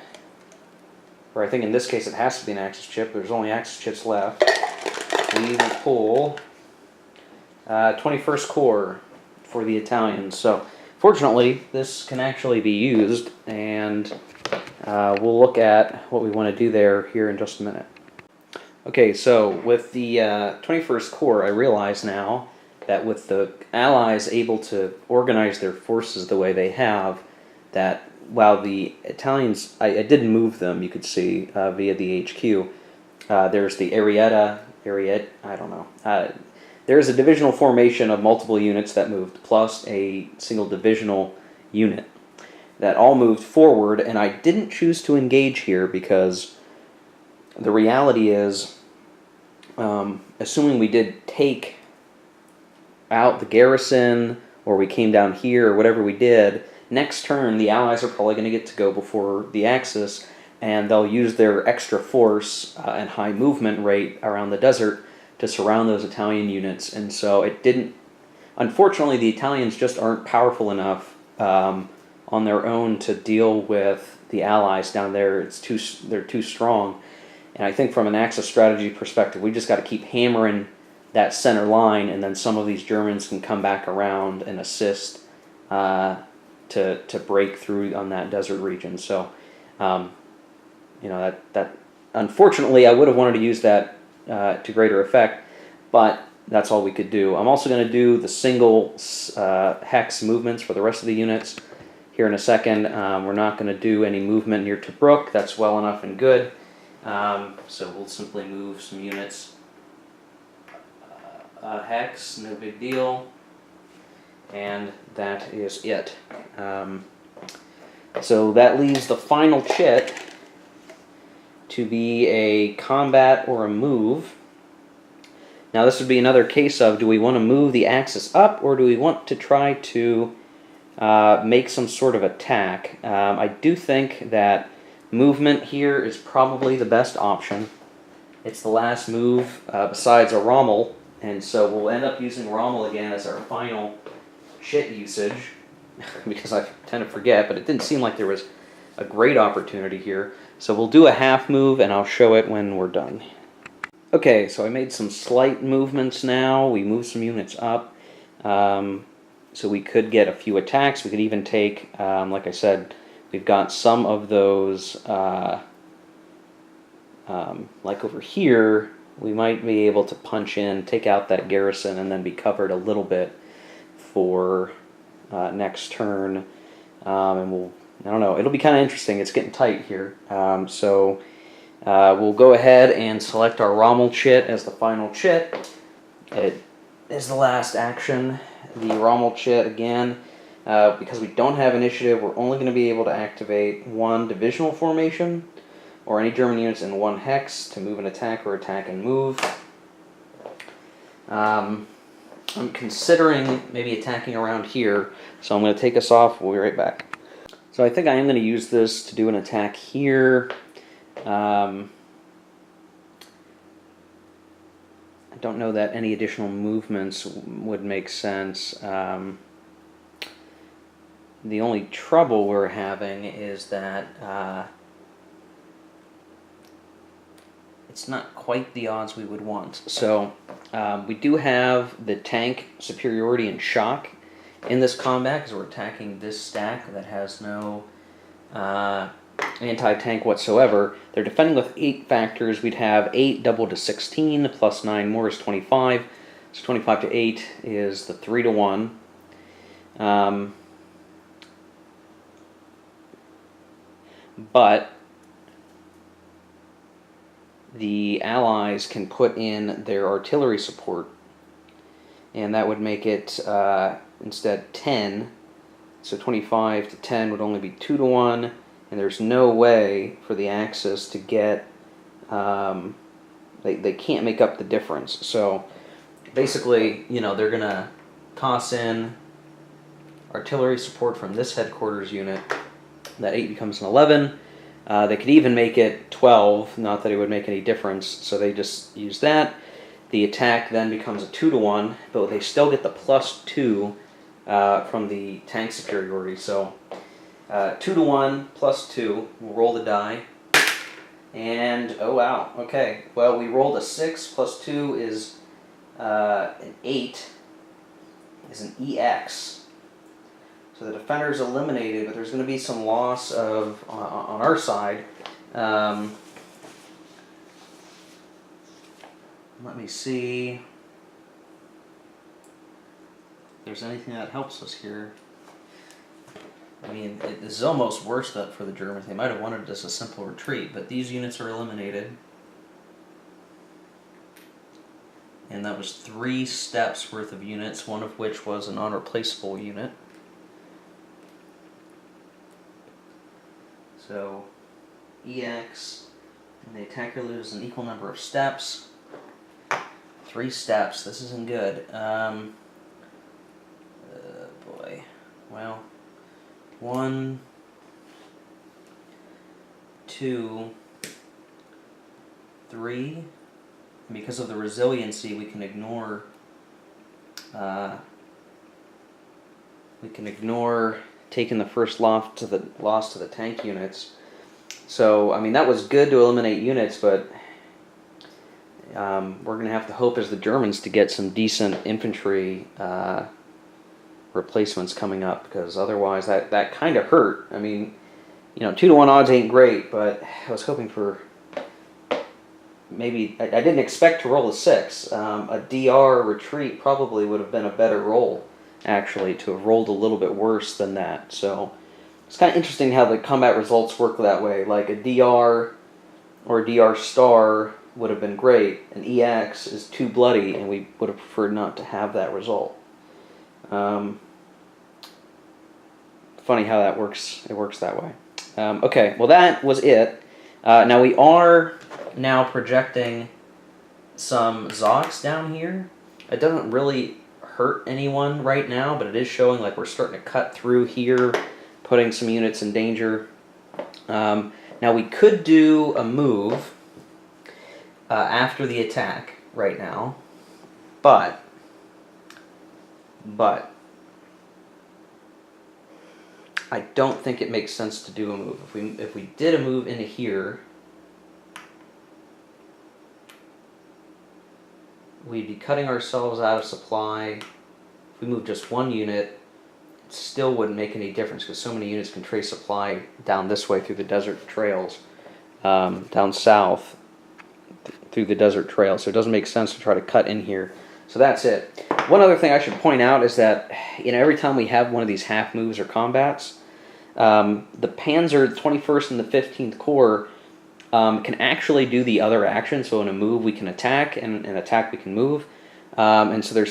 Or I think in this case it has to be an Axis chit. There's only Axis chits left. We will pull 21st Corps for the Italians. So fortunately, this can actually be used, and we'll look at what we want to do there here in just a minute. Okay, so with the 21st Corps, I realize now that with the Allies able to organize their forces the way they have, that while the Italians, I did move them, you could see, via the HQ. There's the Arietta, I don't know. There's a divisional formation of multiple units that moved, plus a single divisional unit that all moved forward, and I didn't choose to engage here because the reality is, assuming we did take out the garrison, or we came down here, or whatever we did, next turn the Allies are probably going to get to go before the Axis, and they'll use their extra force and high movement rate around the desert to surround those Italian units. And so it didn't, unfortunately the Italians just aren't powerful enough on their own to deal with the Allies down there. They're too strong. And I think from an Axis strategy perspective, we just got to keep hammering that center line, and then some of these Germans can come back around and assist to break through on that desert region. So, you know, that unfortunately I would have wanted to use that to greater effect, but that's all we could do. I'm also going to do the single hex movements for the rest of the units here in a second. We're not going to do any movement near Tobruk. That's well enough and good. So we'll simply move some units. Hex, no big deal. And that is it. So that leaves the final chit to be a combat or a move. Now this would be another case of, do we want to move the Axis up, or do we want to try to make some sort of attack? I do think that movement here is probably the best option. It's the last move besides a Rommel, and so we'll end up using Rommel again as our final chit usage, because I tend to forget, but it didn't seem like there was a great opportunity here. So we'll do a half move, and I'll show it when we're done. Okay, so I made some slight movements now. We moved some units up, so we could get a few attacks. We could even take, like I said, we've got some of those, like over here, we might be able to punch in, take out that garrison, and then be covered a little bit for next turn. And we'll, I don't know, it'll be kind of interesting. It's getting tight here. So we'll go ahead and select our Rommel chit as the final chit. It is the last action. The Rommel chit again. Because we don't have initiative, we're only going to be able to activate one divisional formation or any German units in one hex to move and attack, or attack and move. I'm considering maybe attacking around here, so I'm going to take us off. We'll be right back. So I think I am going to use this to do an attack here. I don't know that any additional movements would make sense. The only trouble we're having is that it's not quite the odds we would want. So we do have the tank superiority and shock in this combat because we're attacking this stack that has no anti-tank whatsoever. They're defending with 8 factors. We'd have 8 doubled to 16 plus 9 more is 25. So 25 to 8 is the 3 to 1. But the Allies can put in their artillery support, and that would make it instead 10. So 25 to 10 would only be 2 to 1, and there's no way for the Axis to get. They can't make up the difference. So basically, they're gonna toss in artillery support from this headquarters unit. That 8 becomes an 11. They could even make it 12, not that it would make any difference, so they just use that. The attack then becomes a 2 to 1, but they still get the +2 from the tank superiority. So 2 to 1 plus 2, we'll roll the die. And, oh wow, okay. Well, we rolled a 6 plus 2 is an 8, is an EX. So the defender's eliminated, but there's going to be some loss of on our side. Let me see if there's anything that helps us here. I mean, this is almost worse for the Germans. They might have wanted just a simple retreat, but these units are eliminated. And that was 3 steps worth of units, one of which was an unreplaceable unit. So, EX, and the attacker loses an equal number of steps. 3 steps, this isn't good. Boy, well, 1, 2, 3, and because of the resiliency we can ignore taking the first loss to the tank units. So, I mean, that was good to eliminate units, but we're going to have to hope as the Germans to get some decent infantry replacements coming up, because otherwise that kind of hurt. I mean, 2 to 1 odds ain't great, but I was hoping for maybe, I didn't expect to roll a 6. A DR retreat probably would have been a better roll, actually, to have rolled a little bit worse than that. So it's kind of interesting how the combat results work that way. Like a DR or a DR star would have been great. An EX is too bloody, and we would have preferred not to have that result. Funny how that works. It works that way. Okay, well that was it. Now we are now projecting some Zocs down here. It doesn't really hurt anyone right now, but it is showing like we're starting to cut through here, putting some units in danger. Now we could do a move after the attack right now, but I don't think it makes sense to do a move. If we did a move into here, we'd be cutting ourselves out of supply. If we move just 1 unit, it still wouldn't make any difference because so many units can trace supply down this way through the desert trails, down south through the desert trail. So it doesn't make sense to try to cut in here. So that's it. One other thing I should point out is that every time we have one of these half moves or combats, the Panzer 21st and the 15th Corps can actually do the other action. So in a move we can attack, and in attack we can move. And so there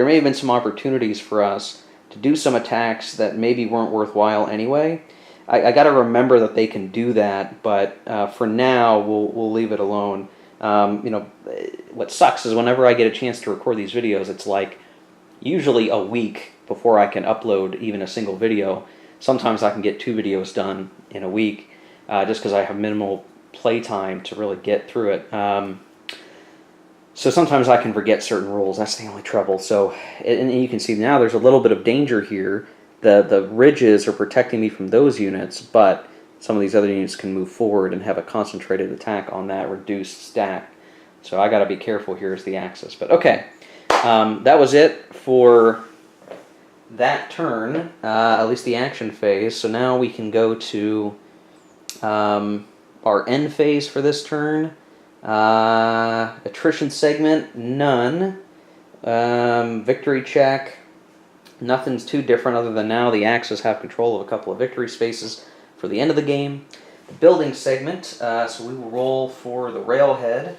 may have been some opportunities for us to do some attacks that maybe weren't worthwhile anyway. I got to remember that they can do that, but for now we'll leave it alone. What sucks is whenever I get a chance to record these videos, it's like usually a week before I can upload even a single video. Sometimes I can get 2 videos done in a week, just because I have minimal play time to really get through it. So sometimes I can forget certain rules. That's the only trouble. So, and you can see now there's a little bit of danger here. The ridges are protecting me from those units, but some of these other units can move forward and have a concentrated attack on that reduced stack. So I got to be careful here as the Axis. But okay, that was it for that turn, at least the action phase. So now we can go to our end phase for this turn. Attrition segment, none. Victory check, nothing's too different other than now the Axis have control of a couple of victory spaces for the end of the game. The building segment, so we will roll for the railhead.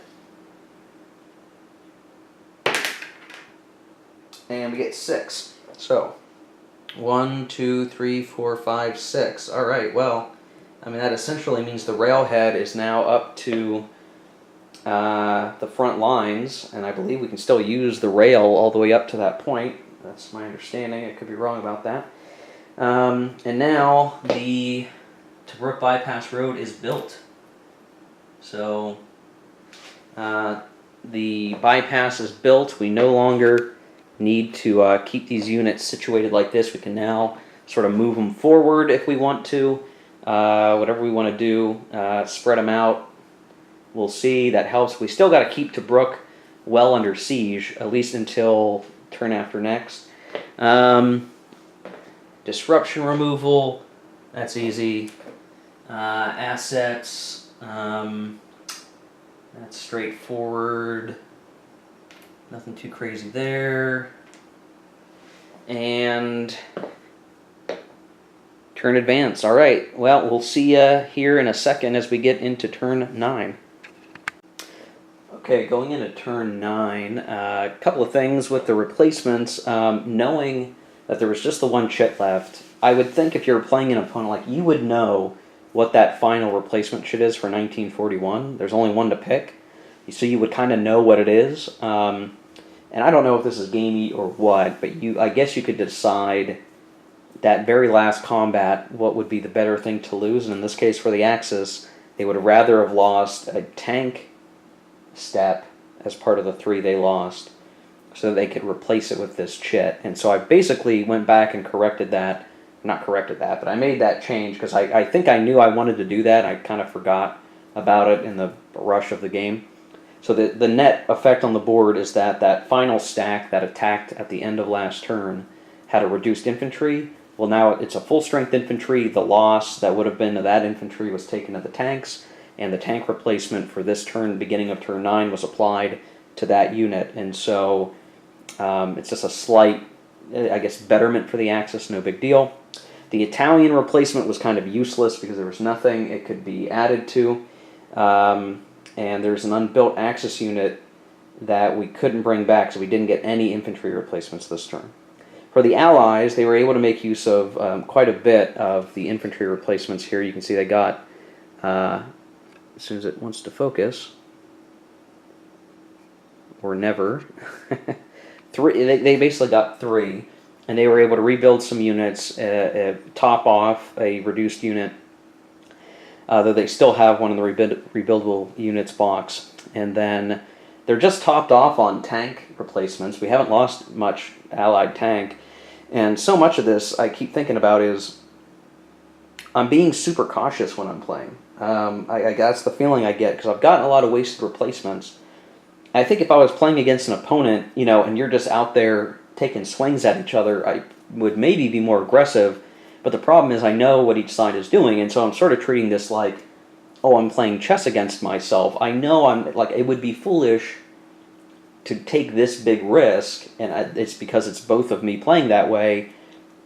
And we get 6. So, 1, 2, 3, 4, 5, 6. Alright, well, I mean, that essentially means the railhead is now up to the front lines, and I believe we can still use the rail all the way up to that point. That's my understanding. I could be wrong about that. And now the Tobruk Bypass Road is built. So the bypass is built. We no longer need to keep these units situated like this. We can now sort of move them forward if we want to. Whatever we want to do, spread them out. We'll see. That helps. We still got to keep Tobruk well under siege, at least until turn after next. Disruption removal, that's easy. Assets, that's straightforward. Nothing too crazy there. And turn advance. All right. Well, we'll see you here in a second as we get into turn 9. Okay, going into turn 9, a couple of things with the replacements. Knowing that there was just the one chit left, I would think if you were playing an opponent, like, you would know what that final replacement chit is for 1941. There's only one to pick, so you would kind of know what it is. And I don't know if this is gamey or what, but I guess you could decide that very last combat what would be the better thing to lose. And in this case, for the Axis, they would rather have lost a tank step as part of the 3 they lost so that they could replace it with this chit. And so I basically went back and corrected that. Not corrected that, but I made that change because I think I knew I wanted to do that. I kind of forgot about it in the rush of the game. So the net effect on the board is that that final stack that attacked at the end of last turn had a reduced infantry. Well, now it's a full-strength infantry. The loss that would have been to that infantry was taken to the tanks, and the tank replacement for this turn, beginning of turn 9, was applied to that unit. And so it's just a slight, I guess, betterment for the Axis, no big deal. The Italian replacement was kind of useless because there was nothing it could be added to. And there's an unbuilt Axis unit that we couldn't bring back, so we didn't get any infantry replacements this turn. For the Allies, they were able to make use of quite a bit of the infantry replacements here. You can see they got, as soon as it wants to focus, or never, they basically got 3, and they were able to rebuild some units, top off a reduced unit, though they still have one in the rebuildable units box. And then they're just topped off on tank replacements. We haven't lost much Allied tank. And so much of this I keep thinking about is I'm being super cautious when I'm playing. That's the feeling I get, because I've gotten a lot of wasted replacements. I think if I was playing against an opponent, and you're just out there taking swings at each other, I would maybe be more aggressive. But the problem is I know what each side is doing, and so I'm sort of treating this like, oh, I'm playing chess against myself. I know it would be foolish to take this big risk, and it's because it's both of me playing that way.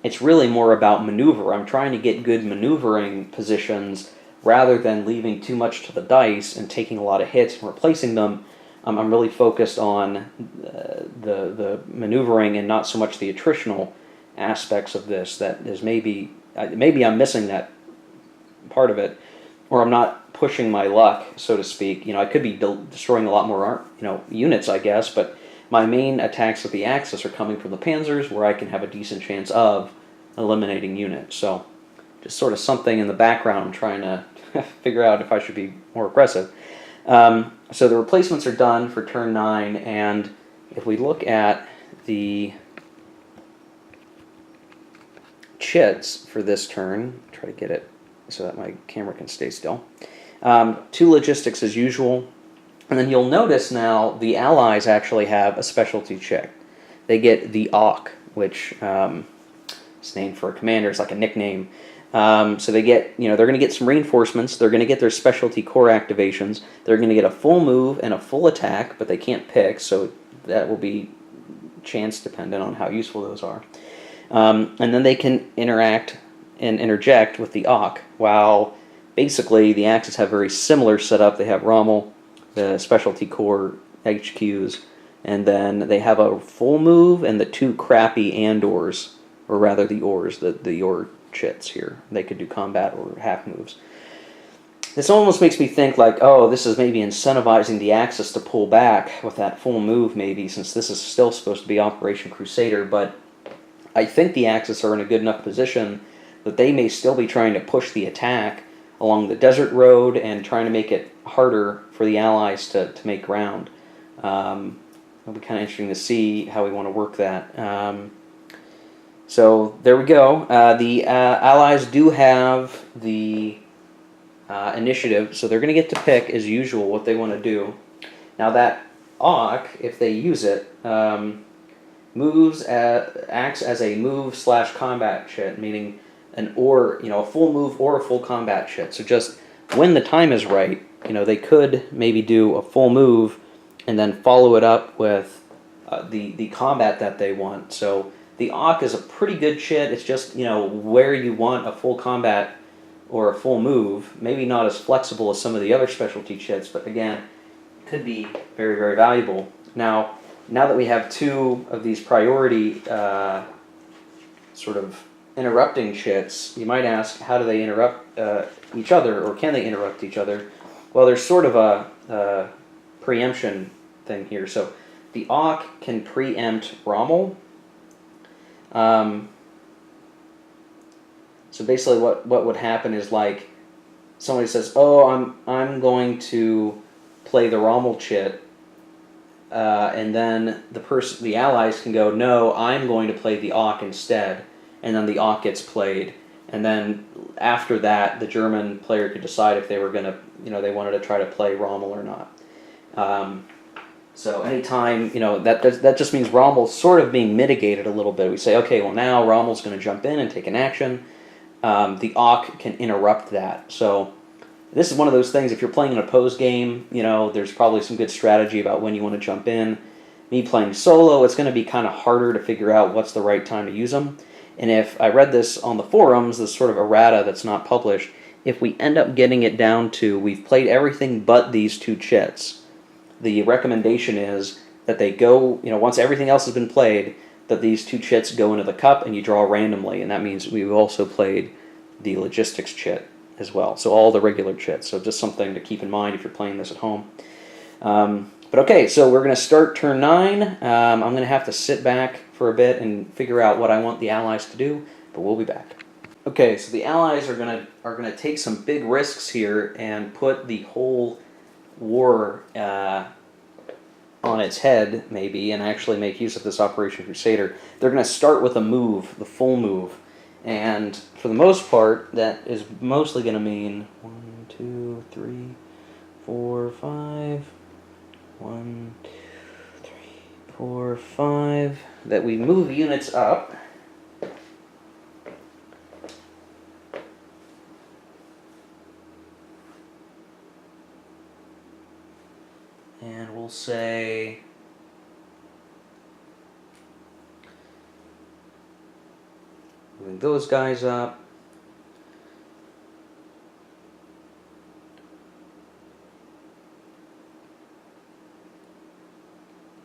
It's really more about maneuver. I'm trying to get good maneuvering positions rather than leaving too much to the dice and taking a lot of hits and replacing them. I'm really focused on the maneuvering and not so much the attritional aspects of this. That is maybe I'm missing that part of it, or I'm not pushing my luck, so to speak. I could be destroying a lot more units, I guess, but my main attacks with the Axis are coming from the Panzers, where I can have a decent chance of eliminating units. So just sort of something in the background trying to figure out if I should be more aggressive. So the replacements are done for turn 9, and if we look at the chits for this turn, try to get it so that my camera can stay still. 2 logistics as usual. And then you'll notice now the allies actually have a specialty chit. They get the Auk, which is named for a commander. It's like a nickname. So they get, they're going to get some reinforcements. They're going to get their specialty core activations. They're going to get a full move and a full attack, but they can't pick, so that will be chance dependent on how useful those are. And then they can interact and interject with the Auk, while basically the Axis have very similar setup. They have Rommel, the specialty core HQs, and then they have a full move and the 2 crappy Andors, or rather the Ors, the Or chits here. They could do combat or half moves. This almost makes me think like, oh, this is maybe incentivizing the Axis to pull back with that full move maybe, since this is still supposed to be Operation Crusader, but I think the Axis are in a good enough position that they may still be trying to push the attack along the desert road and trying to make it harder for the Allies to make ground. It'll be kind of interesting to see how we want to work that. So there we go. The Allies do have the initiative, so they're going to get to pick, as usual, what they want to do. Now that Auk, if they use it, acts as a move/combat chit, meaning a full move or a full combat chit. So just when the time is right, they could maybe do a full move and then follow it up with the combat that they want. So the Auk is a pretty good chit. It's just where you want a full combat or a full move. Maybe not as flexible as some of the other specialty chits, but again, could be very, very valuable. Now that we have 2 of these priority sort of interrupting chits, you might ask, how do they interrupt each other, or can they interrupt each other? Well, there's sort of a preemption thing here. So the Auk can preempt Rommel. So basically what would happen is, like, somebody says, oh, I'm going to play the Rommel chit, and then the Allies can go, no, I'm going to play the Auk instead, and then the Auk gets played, and then after that, the German player could decide if they were going to, they wanted to try to play Rommel or not. So anytime, that just means Rommel's sort of being mitigated a little bit. We say, okay, well now Rommel's going to jump in and take an action. The Auk can interrupt that. So this is one of those things, if you're playing an opposed game, there's probably some good strategy about when you want to jump in. Me playing solo, it's going to be kind of harder to figure out what's the right time to use them. And if I read this on the forums, this sort of errata that's not published, if we end up getting it down to we've played everything but these 2 chits, the recommendation is that they go, once everything else has been played, that these 2 chits go into the cup and you draw randomly, and that means we've also played the logistics chit as well. So all the regular chits. So just something to keep in mind if you're playing this at home. But okay, so we're going to start turn 9. I'm going to have to sit back for a bit and figure out what I want the Allies to do, but we'll be back. Okay, so the Allies are going to take some big risks here and put the whole war on its head, maybe, and actually make use of this Operation Crusader. They're going to start with a move, the full move, and for the most part, that is mostly going to mean 1, 2, 3, 4, 5, 1, 2, 3, 4, 5, that we move units up. And we'll say moving those guys up.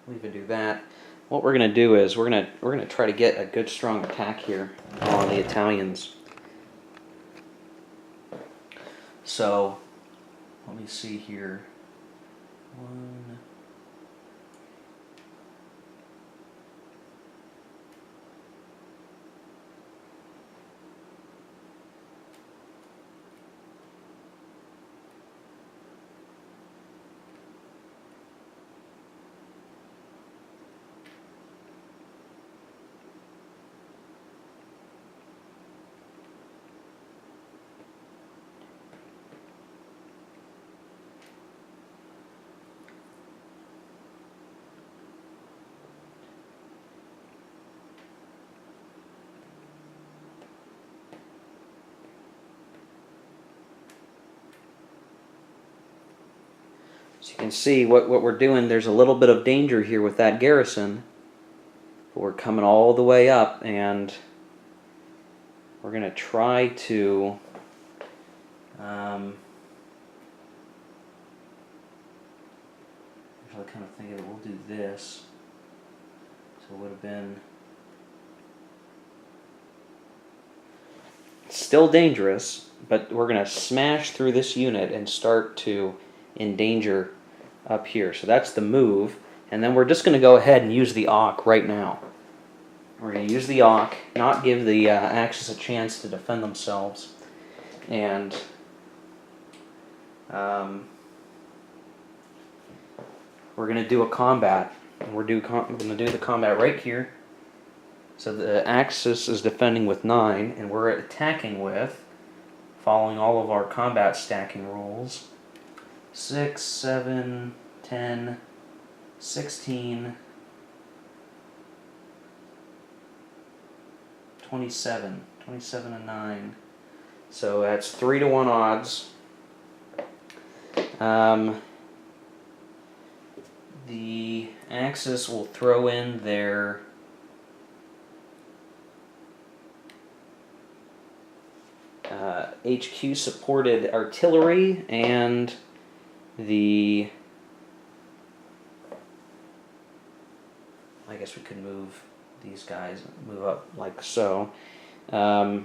We'll even do that. What we're going to do is we're going to try to get a good strong attack here on the Italians. So let me see here. 1. So you can see what we're doing. There's a little bit of danger here with that garrison. But we're coming all the way up, and we're going to try to I kind of think we'll do this. So it would have been still dangerous, but we're going to smash through this unit and start to endanger up here. So that's the move. And then we're just going to go ahead and use the Auk right now. We're going to use the Auk, not give the Axis a chance to defend themselves. And we're going to do a combat. And we're going to do the combat right here. So the Axis is defending with 9, and we're attacking with, following all of our combat stacking rules, 6, 7, 10, 16, 27 and 9. So that's 3-to-1 odds. The Axis will throw in their HQ supported artillery and the, I guess we could move these guys, move up like so. Yeah,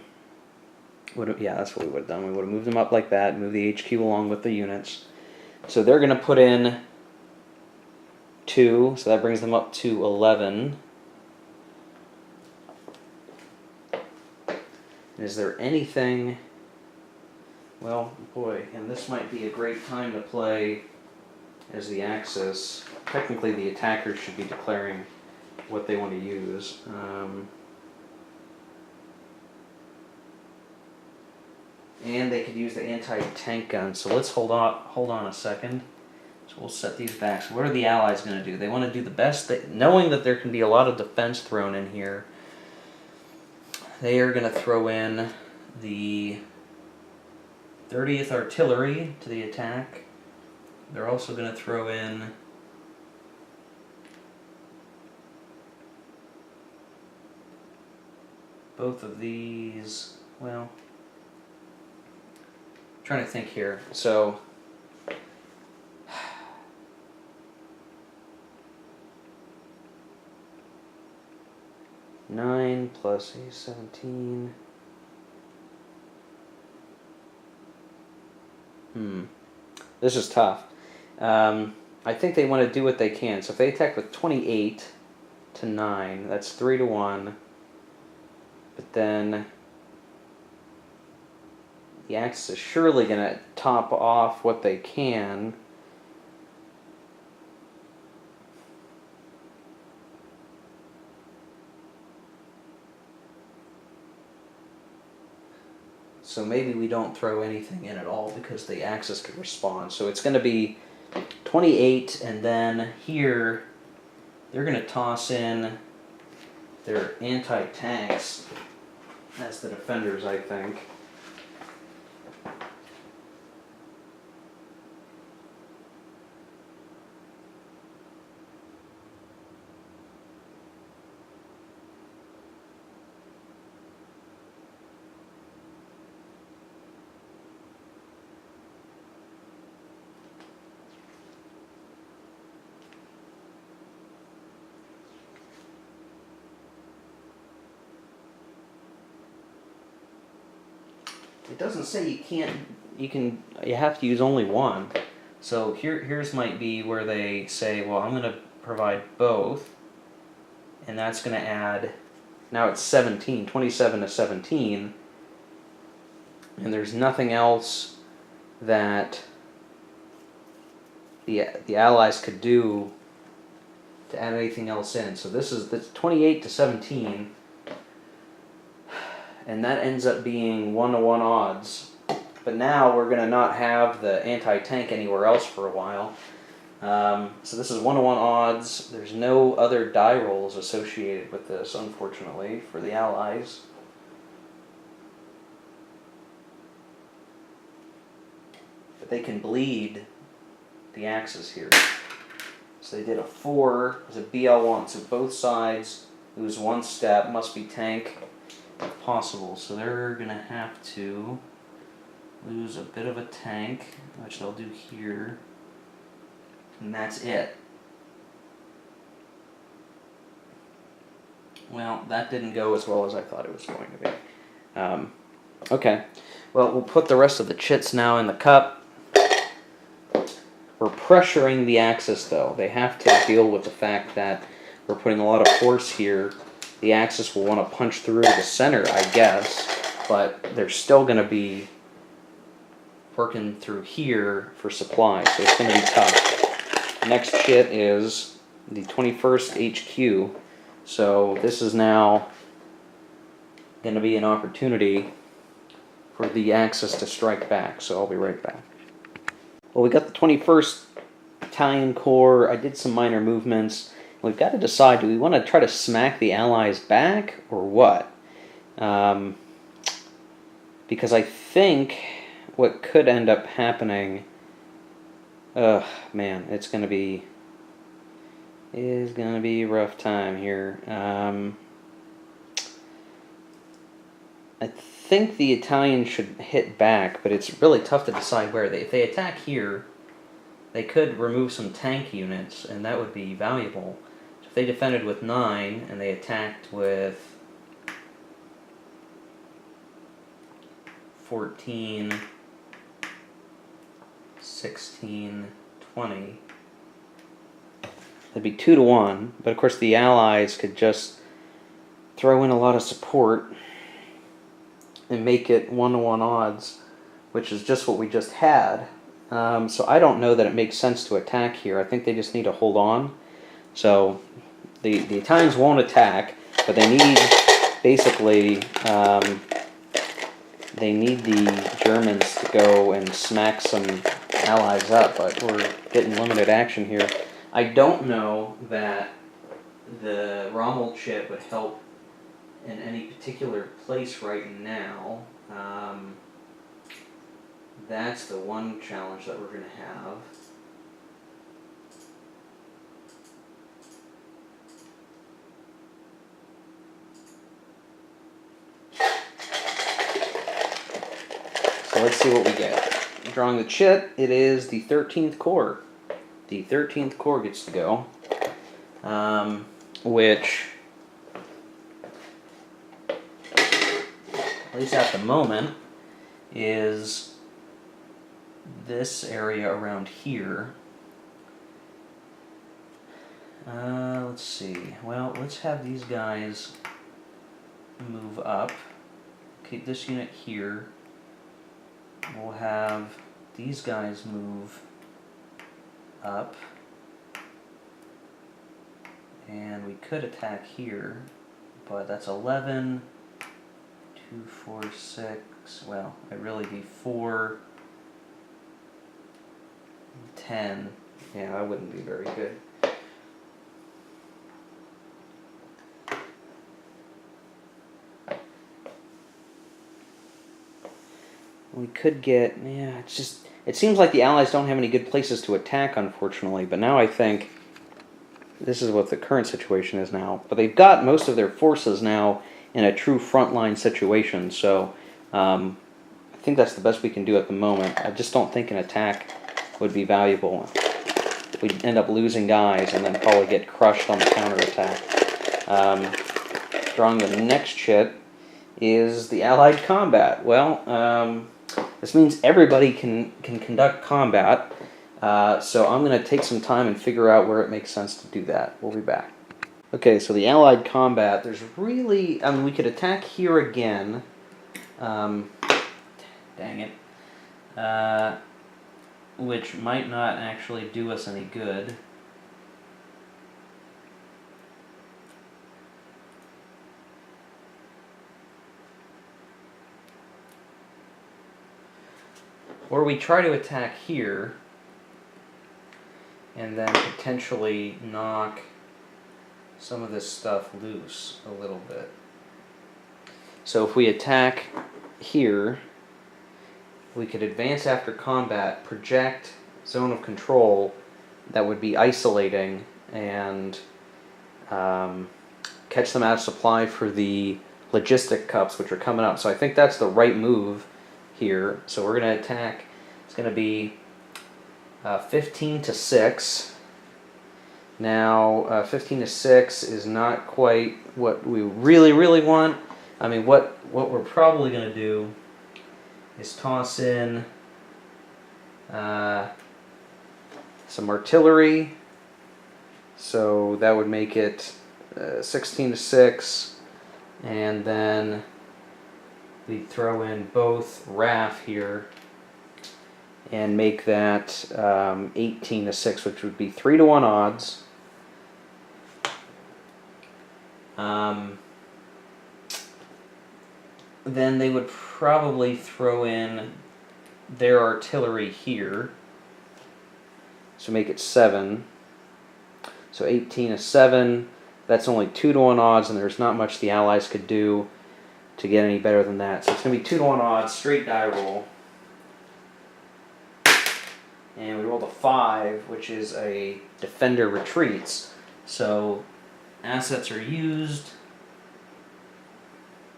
that's what we would have done. We would have moved them up like that, move the HQ along with the units. So they're going to put in 2, so that brings them up to 11. Is there anything... Well, boy, and this might be a great time to play as the Axis. Technically, the attackers should be declaring what they want to use. And they could use the anti-tank gun. So let's hold on a second. So we'll set these back. So what are the Allies going to do? They want to do the best, knowing that there can be a lot of defense thrown in here. They are going to throw in the 30th Artillery to the attack. They're also going to throw in both of these. Well, I'm trying to think here. So nine plus a 17. This is tough. I think they want to do what they can. So if they attack with 28 to 9, that's 3-to-1. But then the Axis is surely going to top off what they can. So maybe we don't throw anything in at all because the Axis could respond. So it's going to be 28, and then here they're going to toss in their anti-tanks as the defenders, I think. It doesn't say you can't. You have to use only one. So here's might be where they say, well, I'm going to provide both, and that's going to add. Now it's 17, 27 to 17, and there's nothing else that the Allies could do to add anything else in. So that's 28 to 17. And that ends up being 1-to-1 odds. But now we're going to not have the anti-tank anywhere else for a while. So this is 1-to-1 odds. There's no other die rolls associated with this, unfortunately, for the Allies. But they can bleed the axis here. So they did a 4 as a BL1, so both sides lose 1 step, must be tank if possible. So they're going to have to lose a bit of a tank, which they'll do here, and that's it. Well, that didn't go as well as I thought it was going to be. Okay, well, we'll put the rest of the chits now in the cup. We're pressuring the axis, though. They have to deal with the fact that we're putting a lot of force here. The axis will want to punch through the center, I guess, but they're still going to be working through here for supply, so it's going to be tough. Next chit is the 21st HQ, so this is now going to be an opportunity for the axis to strike back, so I'll be right back. Well, we got the 21st Italian Corps. I did some minor movements. We've got to decide, do we want to try to smack the Allies back or what? Because I think what could end up happening, man, it's going to be a rough time here. I think the Italians should hit back, but it's really tough to decide where. If they attack here, they could remove some tank units, and that would be valuable. So if they defended with 9, and they attacked with 14, 16, 20, it'd be 2 to 1, but of course the Allies could just throw in a lot of support and make it 1 to 1 odds, which is just what we just had. So I don't know that it makes sense to attack here. I think they just need to hold on. So the Italians won't attack, but they need basically they need the Germans to go and smack some Allies up, but we're getting limited action here. I don't know that the Rommel chit would help in any particular place right now. That's the one challenge that we're going to have. So let's see what we get. Drawing the chit, it is the 13th Corps. The 13th Corps gets to go, which, at least at the moment, is this area around here. Let's see. Well, let's have these guys move up. Keep this unit here. We'll have these guys move up. And we could attack here, but that's 11, 2, 4, 6. Well, it'd really be 4, 10. Yeah, that wouldn't be very good. We could get, yeah, it's just, it seems like the Allies don't have any good places to attack, unfortunately, but now I think this is what the current situation is now. But they've got most of their forces now in a true frontline situation, so I think that's the best we can do at the moment. I just don't think an attack would be valuable. We'd end up losing guys and then probably get crushed on the counterattack. Drawing the next chit is the Allied combat. Well, this means everybody can conduct combat, so I'm going to take some time and figure out where it makes sense to do that. We'll be back. Okay, so the Allied combat, there's really, I mean, we could attack here again. Dang it. Which might not actually do us any good. Or we try to attack here and then potentially knock some of this stuff loose a little bit. So if we attack here, we could advance after combat, project zone of control that would be isolating and catch them out of supply for the logistic cups, which are coming up. So I think that's the right move here. So we're going to attack. It's going to be 15 to 6. Now, 15 to 6 is not quite what we really want. I mean, what we're probably going to do is toss in some artillery. So that would make it 16 to 6. And then we throw in both RAF here and make that 18 to 6, which would be 3-1 odds. Then they would probably throw in their artillery here, so make it 7. So 18 to 7. That's only 2-1 odds, and there's not much the Allies could do to get any better than that. So it's going to be 2-1 odds, straight die roll. And we rolled a 5, which is a defender retreats. So assets are used.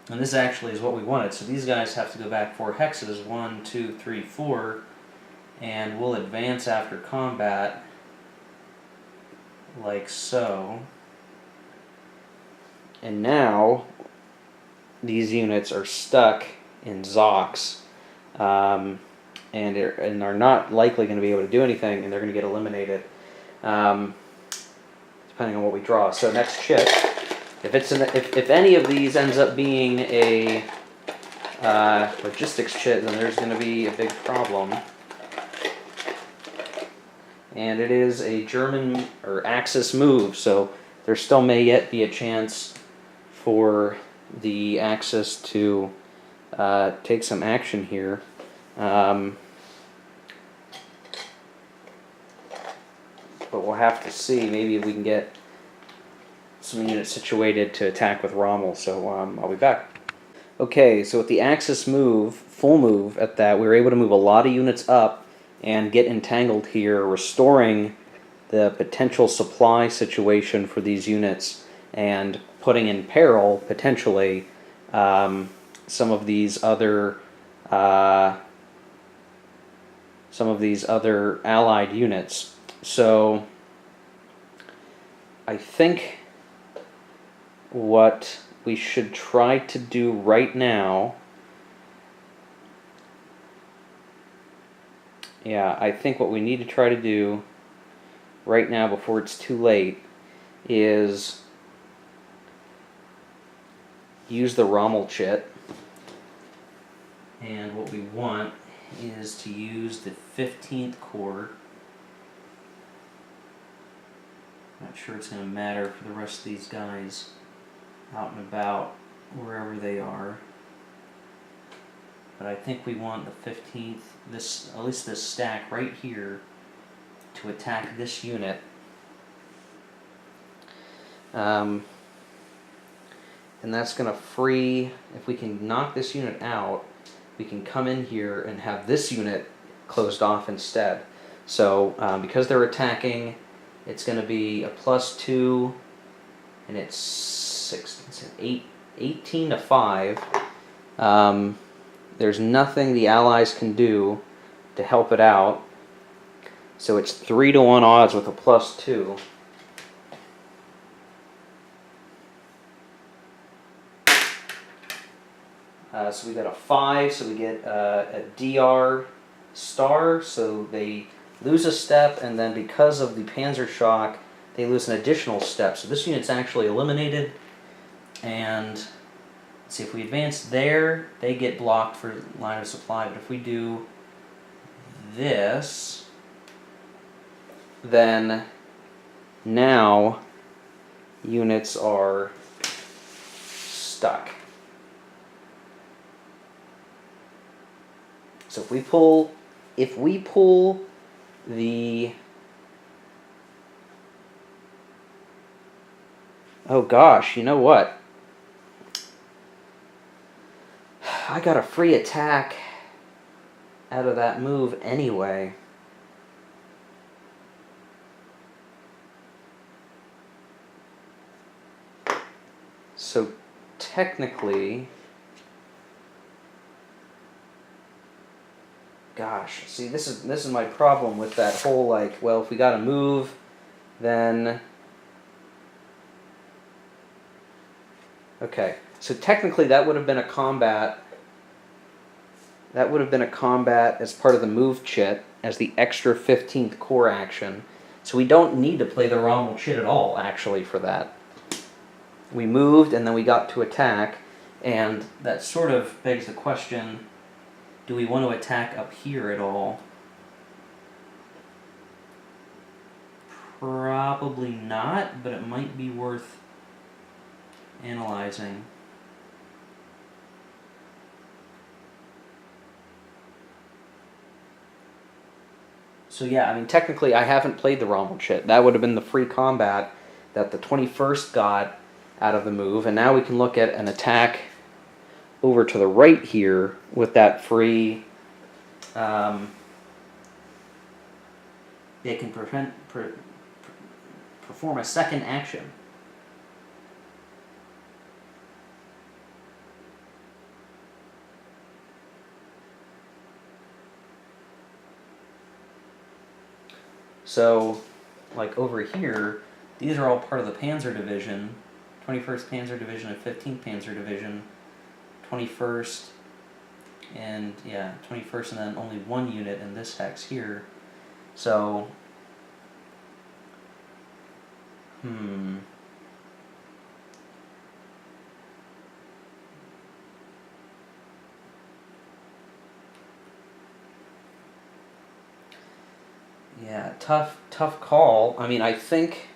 And this actually is what we wanted. So these guys have to go back 4 hexes, 1, 2, 3, 4, and we'll advance after combat like so. And now these units are stuck in Zox, and are not likely going to be able to do anything, and they're going to get eliminated, depending on what we draw. So next chip. If any of these ends up being a logistics chit, then there's going to be a big problem. And it is a German or Axis move, so there still may yet be a chance for the Axis to take some action here. But we'll have to see. Maybe we can get some units situated to attack with Rommel, so I'll be back. Okay, so with the Axis move, full move at that, we were able to move a lot of units up and get entangled here, restoring the potential supply situation for these units and putting in peril, potentially, some of these other Allied units. So I think what we should try to do right now, I think what we need to try to do right now before it's too late is use the Rommel chit. And what we want is to use the 15th Corps. Not sure it's going to matter for the rest of these guys out and about, wherever they are. But I think we want the 15th, at least this stack right here, to attack this unit. And that's going to free, if we can knock this unit out, we can come in here and have this unit closed off instead. So because they're attacking, it's going to be a +2, and it's 18 to 5. There's nothing the Allies can do to help it out. So it's 3-1 odds with a +2. So we got a 5, so we get a DR star, so they lose a step, and then because of the Panzer Shock, they lose an additional step. So this unit's actually eliminated, and let's see, if we advance there, they get blocked for line of supply, but if we do this, then now units are stuck. So if we pull the, oh gosh, you know what? I got a free attack out of that move anyway. So technically, gosh, see, this is my problem with that whole, like, well, if we got to move, then okay. So technically, that would have been a combat. That would have been a combat as part of the move chit as the extra 15th core action. So we don't need to play the Rommel chit at all, actually, for that. We moved and then we got to attack, and that sort of begs the question, do we want to attack up here at all? Probably not, but it might be worth analyzing. So yeah, I mean, technically I haven't played the Rommel chit. That would have been the free combat that the 21st got out of the move, and now we can look at an attack over to the right here with that free. They can perform a second action. So, like over here, these are all part of the Panzer Division, 21st Panzer Division and 15th Panzer Division, 21st, and yeah, 21st, and then only one unit in this hex here. So, yeah, tough call. I mean, I think,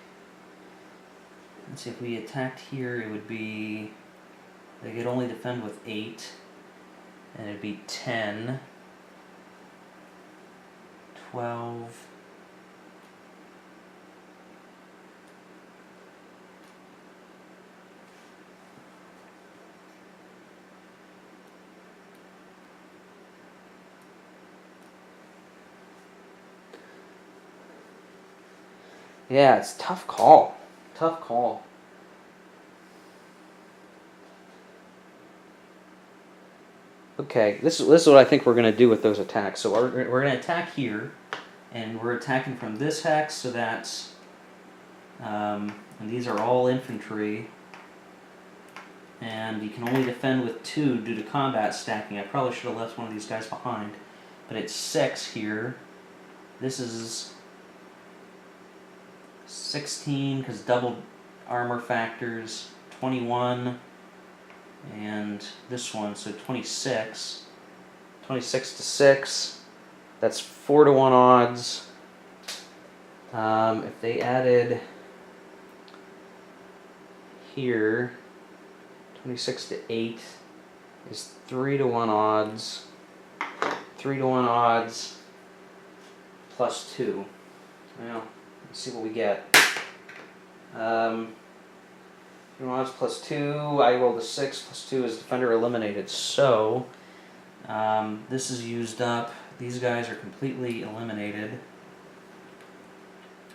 let's see, if we attacked here, it would be, they could only defend with 8, and it'd be 10, 12, yeah, it's tough call. Tough call. Okay, this is what I think we're going to do with those attacks. So we're going to attack here, and we're attacking from this hex, so that's, and these are all infantry, and you can only defend with 2 due to combat stacking. I probably should have left one of these guys behind, but it's 6 here. This is 16 because double armor factors, 21, and this one, so 26. 26 to 6. That's 4 to 1 odds. If they added here, 26 to 8 is 3 to 1 odds. 3 to 1 odds plus 2. Well, let's see what we get. 3 odds plus 2. I rolled a 6 plus 2 is defender eliminated. So this is used up. These guys are completely eliminated.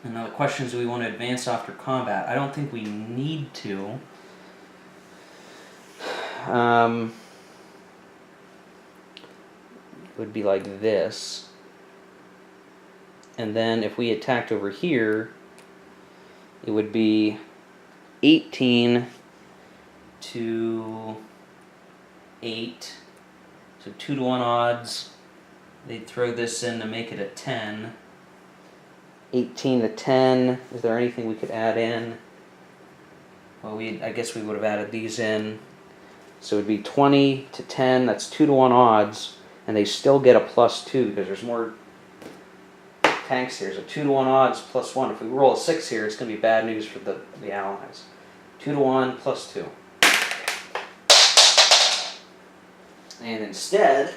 And now the question is, do we want to advance after combat? I don't think we need to. It would be like this. And then if we attacked over here, it would be 18 to 8. So 2 to 1 odds. They'd throw this in to make it a 10. 18 to 10. Is there anything we could add in? Well, I guess we would have added these in. So it would be 20 to 10. That's 2 to 1 odds. And they still get a plus 2 because there's more tanks here. So 2 to 1 odds plus 1. If we roll a 6 here, it's going to be bad news for the Allies. 2 to 1 plus 2. And instead,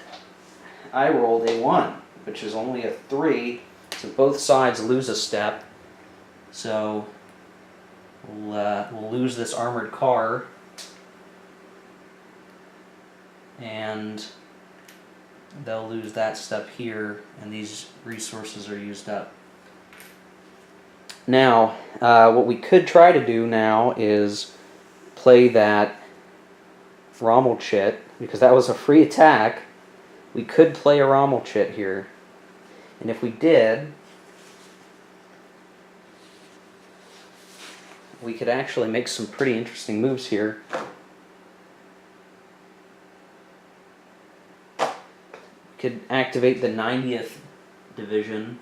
I rolled a 1, which is only a 3. So both sides lose a step. So we'll lose this armored car. And they'll lose that step here, and these resources are used up. Now, what we could try to do now is play that Rommel Chit, because that was a free attack. We could play a Rommel Chit here. And if we did, we could actually make some pretty interesting moves here. We could activate the 90th Division,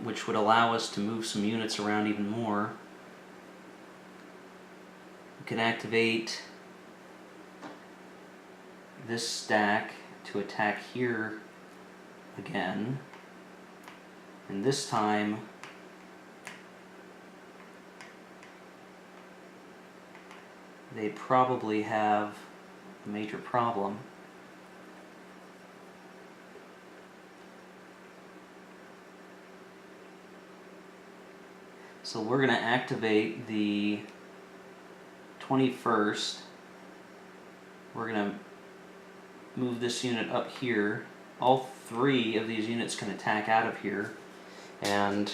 which would allow us to move some units around even more. We could activate this stack to attack here again, and this time they probably have a major problem. So we're going to activate the 21st. We're going to move this unit up here. All three of these units can attack out of here, and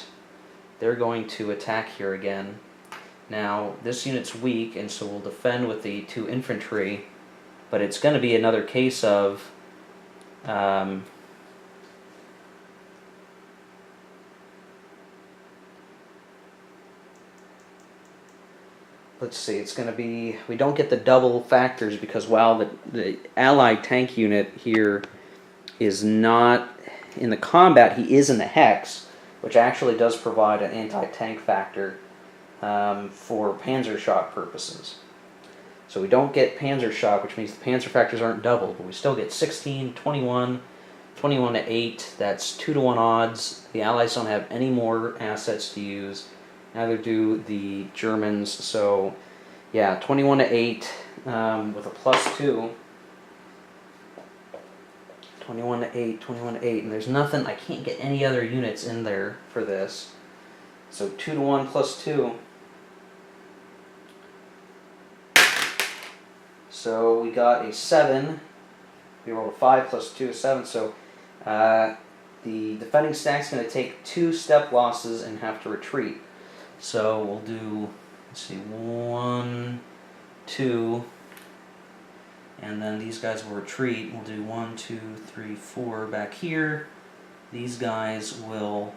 they're going to attack here again. Now, this unit's weak, and so we'll defend with the 2 infantry, but it's going to be another case of let's see, it's going to be, we don't get the double factors because while the allied tank unit here is not in the combat, he is in the hex, which actually does provide an anti-tank factor for Panzer Shock purposes. So we don't get Panzer Shock, which means the Panzer factors aren't doubled, but we still get 16, 21, 21 to 8. That's 2 to 1 odds. The Allies don't have any more assets to use. Neither do the Germans. So, yeah, 21 to 8 with a +2. 21 to 8, 21 to 8, and there's nothing. I can't get any other units in there for this. So 2 to 1 +2. So we got a 7. We rolled a 5 + 2 is 7. So the defending stack's going to take 2 step losses and have to retreat. So we'll do, let's see, 1, 2, and then these guys will retreat. We'll do 1, 2, 3, 4 back here. These guys will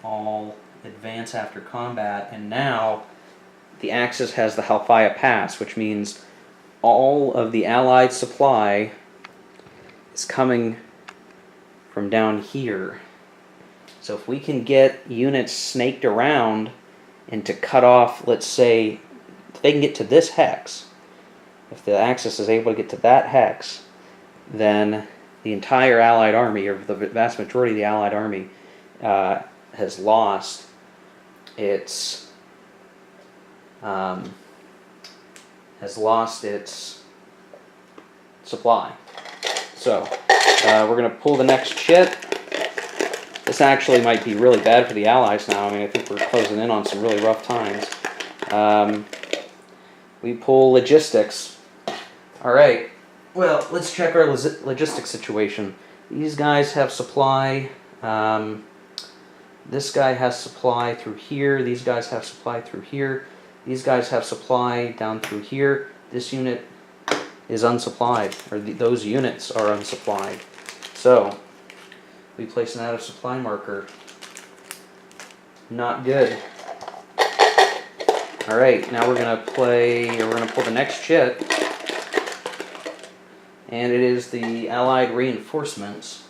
all advance after combat, and now the Axis has the Halfaya Pass, which means all of the Allied supply is coming from down here. So if we can get units snaked around and to cut off, let's say, if they can get to this hex, if the Axis is able to get to that hex, then the entire Allied army, or the vast majority of the Allied army, has lost its supply. So we're going to pull the next chit. This actually might be really bad for the Allies now. I mean, I think we're closing in on some really rough times. We pull logistics. Alright, well, let's check our logistics situation. These guys have supply. This guy has supply through here. These guys have supply through here. These guys have supply down through here. This unit is unsupplied, or those units are unsupplied. So we place an out of supply marker. Not good. Alright, now we're gonna pull the next chit. And it is the Allied reinforcements,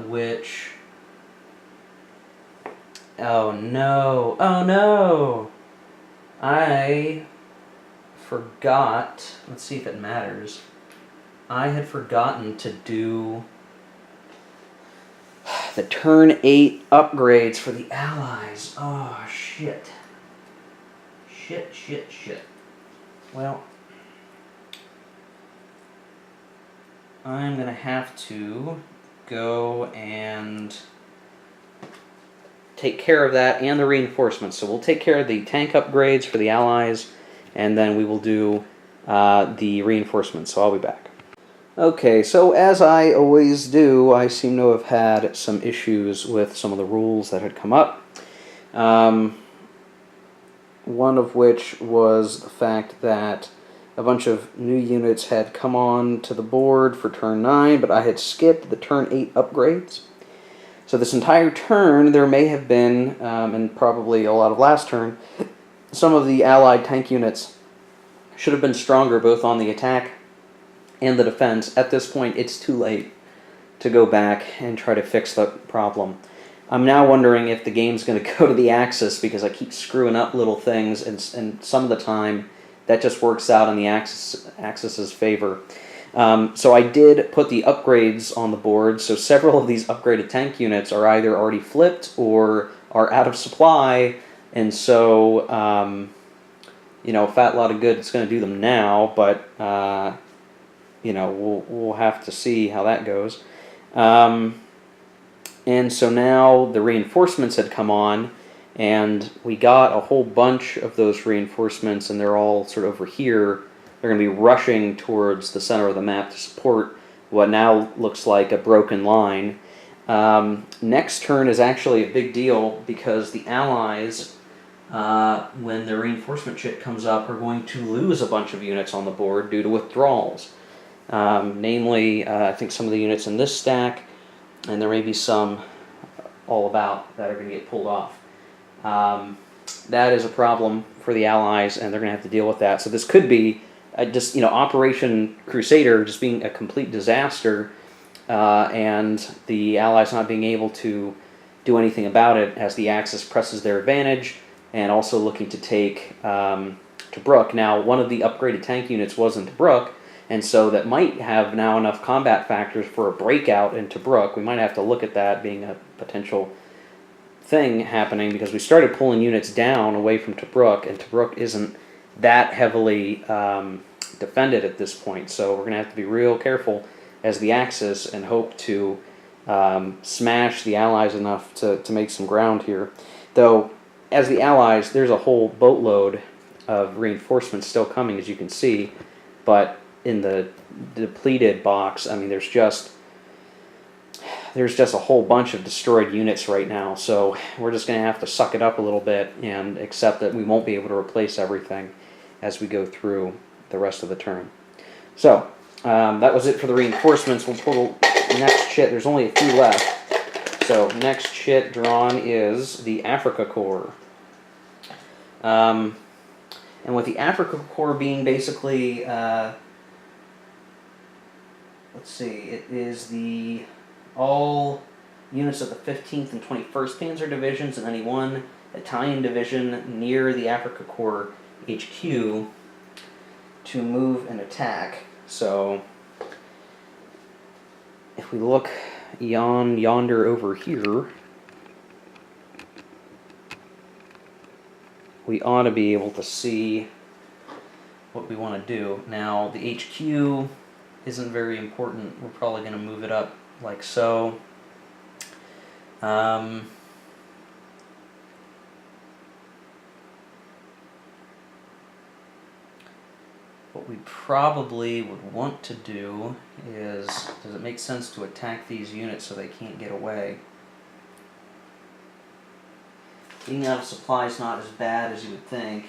which, oh no, I forgot, let's see if it matters. I had forgotten to do the turn 8 upgrades for the Allies. Oh, shit. Shit. Well, I'm going to have to go and take care of that and the reinforcements. So we'll take care of the tank upgrades for the Allies, and then we will do the reinforcements. So I'll be back. Okay, so as I always do, I seem to have had some issues with some of the rules that had come up. one of which was the fact that a bunch of new units had come on to the board for turn 9, but I had skipped the turn 8 upgrades. So this entire turn, there may have been, and probably a lot of last turn, some of the allied tank units should have been stronger both on the attack and the defense. At this point, it's too late to go back and try to fix the problem. I'm now wondering if the game's going to go to the Axis because I keep screwing up little things, and some of the time that just works out in the Axis's favor. So I did put the upgrades on the board, so several of these upgraded tank units are either already flipped or are out of supply, and so, fat lot of good, it's going to do them now, but, we'll have to see how that goes. And so now the reinforcements had come on, and we got a whole bunch of those reinforcements, and they're all sort of over here. They're going to be rushing towards the center of the map to support what now looks like a broken line. Next turn is actually a big deal because the Allies, when the reinforcement chit comes up, are going to lose a bunch of units on the board due to withdrawals. Namely, I think some of the units in this stack, and there may be some all about that are going to get pulled off. That is a problem for the Allies, and they're going to have to deal with that. So this could be Operation Crusader just being a complete disaster, and the Allies not being able to do anything about it as the Axis presses their advantage, and also looking to take Tobruk. Now, one of the upgraded tank units was in Tobruk, and so that might have now enough combat factors for a breakout in Tobruk. We might have to look at that being a potential thing happening because we started pulling units down away from Tobruk, and Tobruk isn't that heavily defended at this point. So we're going to have to be real careful as the Axis and hope to smash the Allies enough to make some ground here. Though, as the Allies, there's a whole boatload of reinforcements still coming, as you can see, but in the depleted box, I mean, there's just a whole bunch of destroyed units right now, so we're just going to have to suck it up a little bit and accept that we won't be able to replace everything as we go through the rest of the turn. So, that was it for the reinforcements. We'll pull the next chit. There's only a few left. So, next chit drawn is the Afrika Korps. And with the Afrika Korps being basically, let's see, it is the all units of the 15th and 21st Panzer Divisions and any one Italian division near the Afrika Korps HQ to move and attack. So if we look yonder over here, we ought to be able to see what we want to do. Now, the HQ isn't very important. We're probably going to move it up like so. What we probably would want to do is, does it make sense to attack these units so they can't get away? Being out of supply is not as bad as you would think.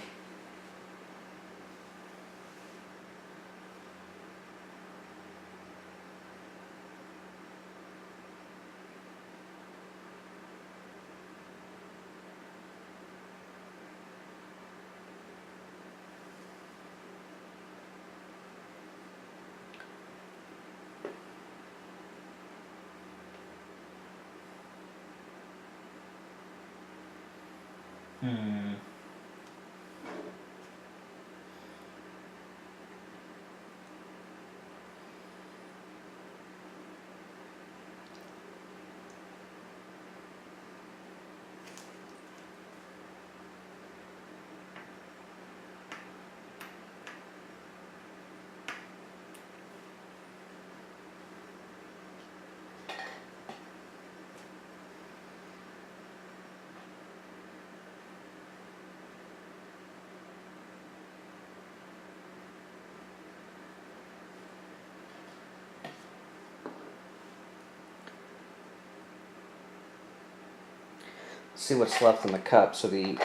See what's left in the cup. So the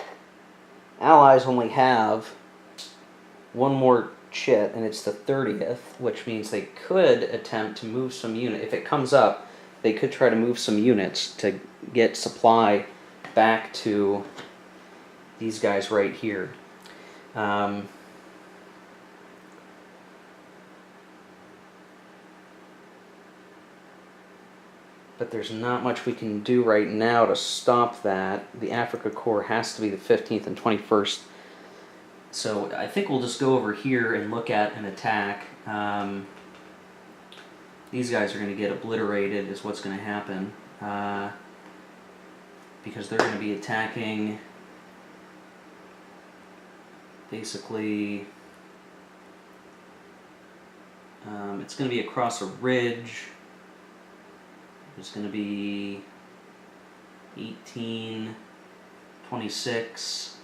Allies only have one more chit, and it's the 30th, which means they could attempt to move some unit. If it comes up, they could try to move some units to get supply back to these guys right here. But there's not much we can do right now to stop that. The Africa Corps has to be the 15th and 21st. So I think we'll just go over here and look at an attack. These guys are going to get obliterated is what's going to happen. Because they're going to be attacking basically, it's going to be across a ridge. It's going to be 18, 26,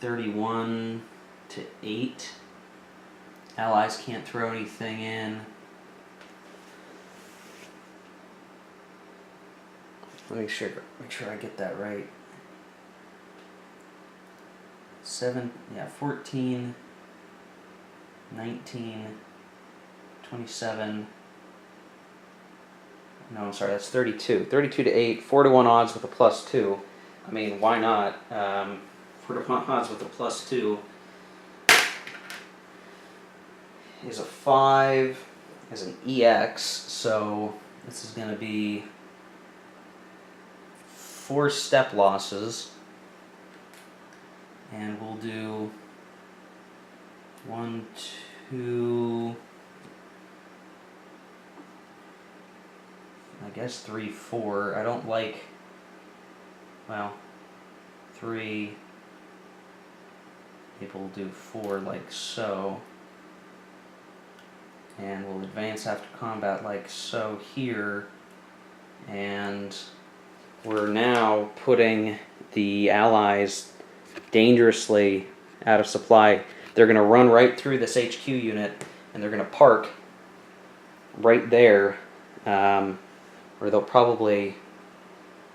31 to 8. Allies can't throw anything in. Let me make sure I get that right. 14, 19, 27. No, I'm sorry, that's 32. 32 to 8, 4 to 1 odds with a +2. I mean, why not? 4 to 1 odds with a +2 is a 5, is an EX, so this is going to be 4 step losses. And we'll do 1, 2, I guess 3, 4. I don't like, well, 3, maybe we'll do 4 like so. And we'll advance after combat like so here. And we're now putting the Allies dangerously out of supply. They're going to run right through this HQ unit, and they're going to park right there, or they'll probably,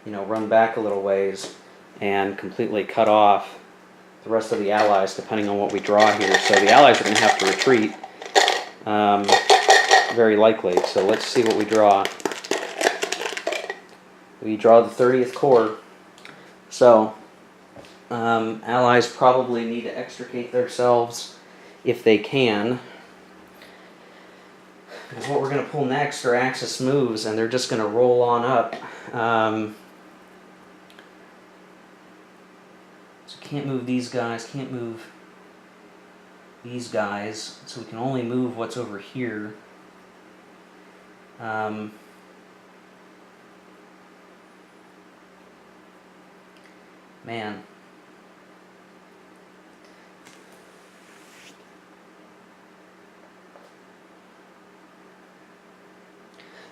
run back a little ways and completely cut off the rest of the Allies, depending on what we draw here. So the Allies are going to have to retreat, very likely. So let's see what we draw. We draw the 30th Corps. So Allies probably need to extricate themselves if they can. Because what we're going to pull next are Axis moves, and they're just going to roll on up. So can't move these guys, can't move these guys, so we can only move what's over here. Man.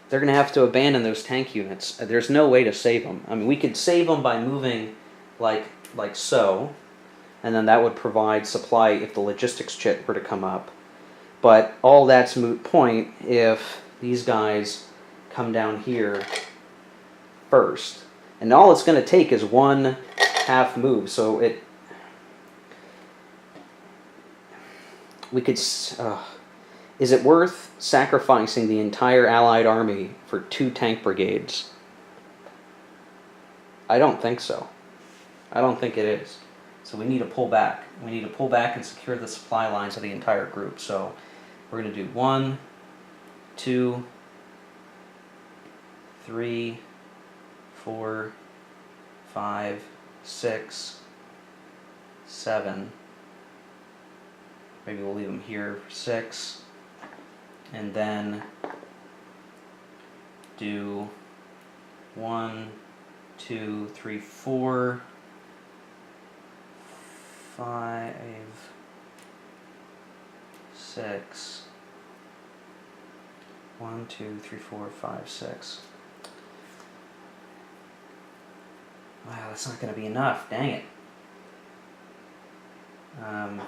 They're going to have to abandon those tank units. There's no way to save them. I mean, we could save them by moving like so, and then that would provide supply if the logistics chit were to come up. But all that's moot point if these guys come down here first. And all it's going to take is 1 half move, so we could... is it worth sacrificing the entire Allied army for 2 tank brigades? I don't think so. I don't think it is. So we need to pull back. We need to pull back and secure the supply lines of the entire group. So we're going to do 1, 2, 3, 4, 5, 6, 7. Maybe we'll leave them here for 6. And then do 1, 2, 3, 4, 5, 6. 1, 2, 3, 4, 5, 6. Wow, that's not going to be enough. Dang it. Yeah,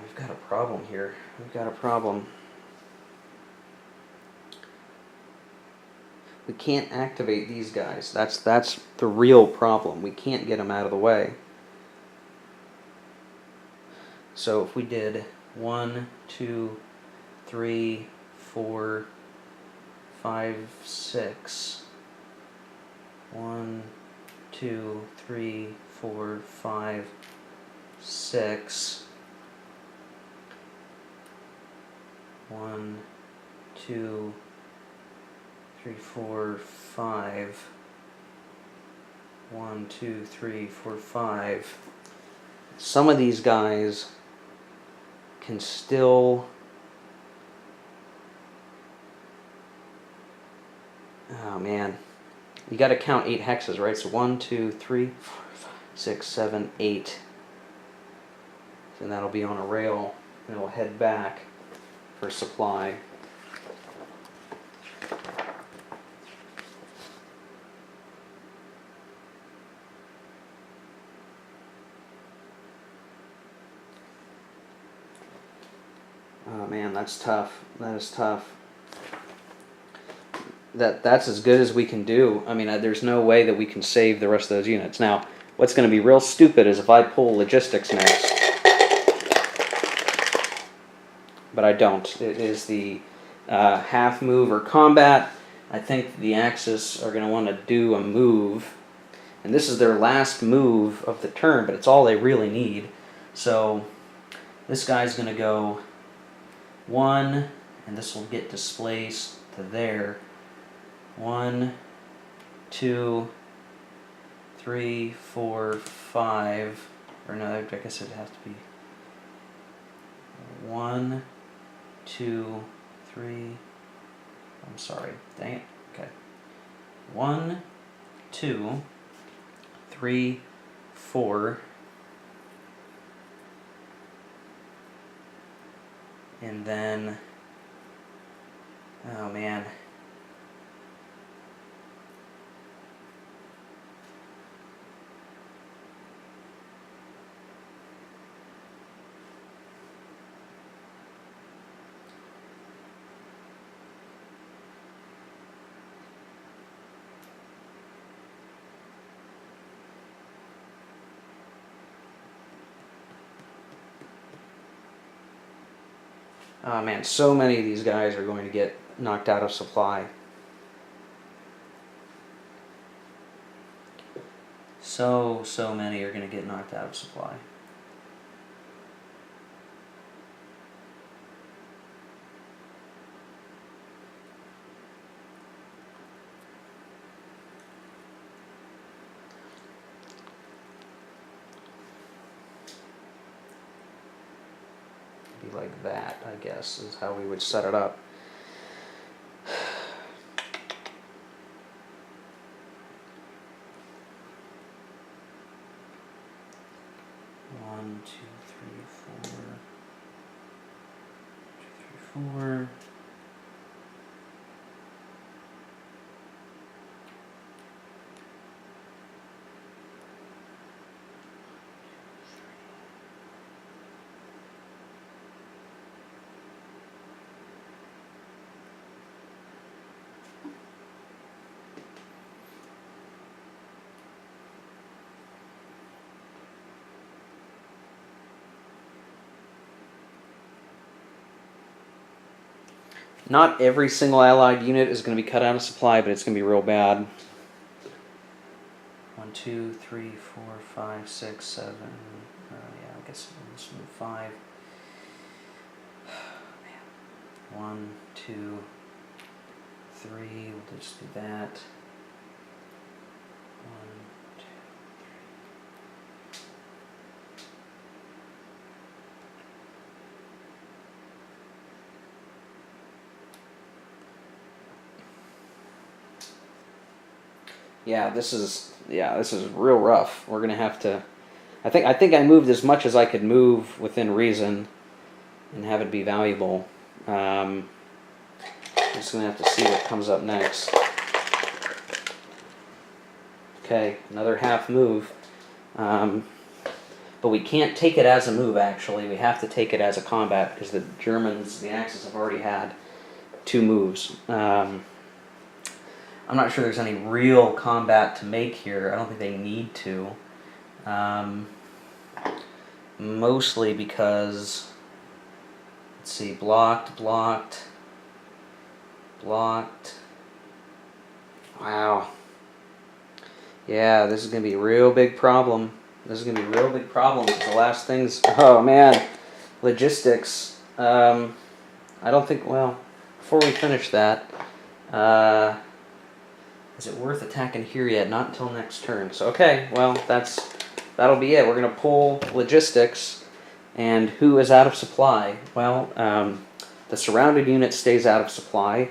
we've got a problem here. We've got a problem. We can't activate these guys. That's the real problem. We can't get them out of the way. So if we did 1, 2, 3, 4, 5, 6. 1, 2, 3, 4, 5, 6. 1, 2, 3, 4, 5. 1, 2, 3, 4, 5. Some of these guys can still... Oh man. You got to count 8 hexes, right? So 1, 2, 3, 4, 5, 6, 7, 8. And that'll be on a rail, and it'll head back for supply. Oh man, that's tough. That is tough. That's as good as we can do. I mean, there's no way that we can save the rest of those units. Now, what's going to be real stupid is if I pull logistics next. But I don't. It is the half move or combat. I think the Axis are going to want to do a move. And this is their last move of the turn, but it's all they really need. So this guy's going to go 1, and this will get displaced to there. 1, 2, 3, 4, 5. Or no, I guess it'd have to be 1, 2, 3. I'm sorry. Dang it. Okay. 1, 2, 3, 4. And then, oh man. Oh man, so many of these guys are going to get knocked out of supply. So many are going to get knocked out of supply. Like that, I guess, is how we would set it up. One, two, three, four. 2, 3, 4. Not every single allied unit is going to be cut out of supply, but it's going to be real bad. 1, 2, 3, 4, 5, 6, 7. Yeah, I guess we'll just move 5. 1, 2, 3. We'll just do that. 1, 2. Yeah, this is real rough. We're gonna have to. I think I moved as much as I could move within reason, and have it be valuable. I'm just gonna have to see what comes up next. Okay, another half move, but we can't take it as a move. Actually, we have to take it as a combat because the Germans, the Axis, have already had 2 moves. I'm not sure there's any real combat to make here. I don't think they need to. Mostly because, let's see, blocked. Wow. Yeah, this is going to be a real big problem. This is going to be a real big problem. The last things, oh man, logistics. I don't think, well, before we finish that, is it worth attacking here yet? Not until next turn. So, okay, well, that'll be it. We're going to pull logistics. And who is out of supply? Well, the surrounded unit stays out of supply.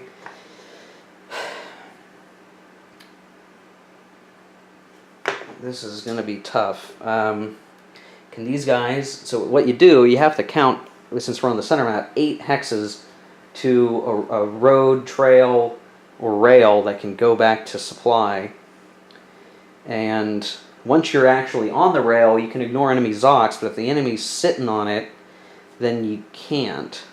This is going to be tough. Can these guys... So what you do, you have to count, since we're on the center map, 8 hexes to a road, trail, or rail that can go back to supply. And once you're actually on the rail, you can ignore enemy Zocs, but if the enemy's sitting on it, then you can't.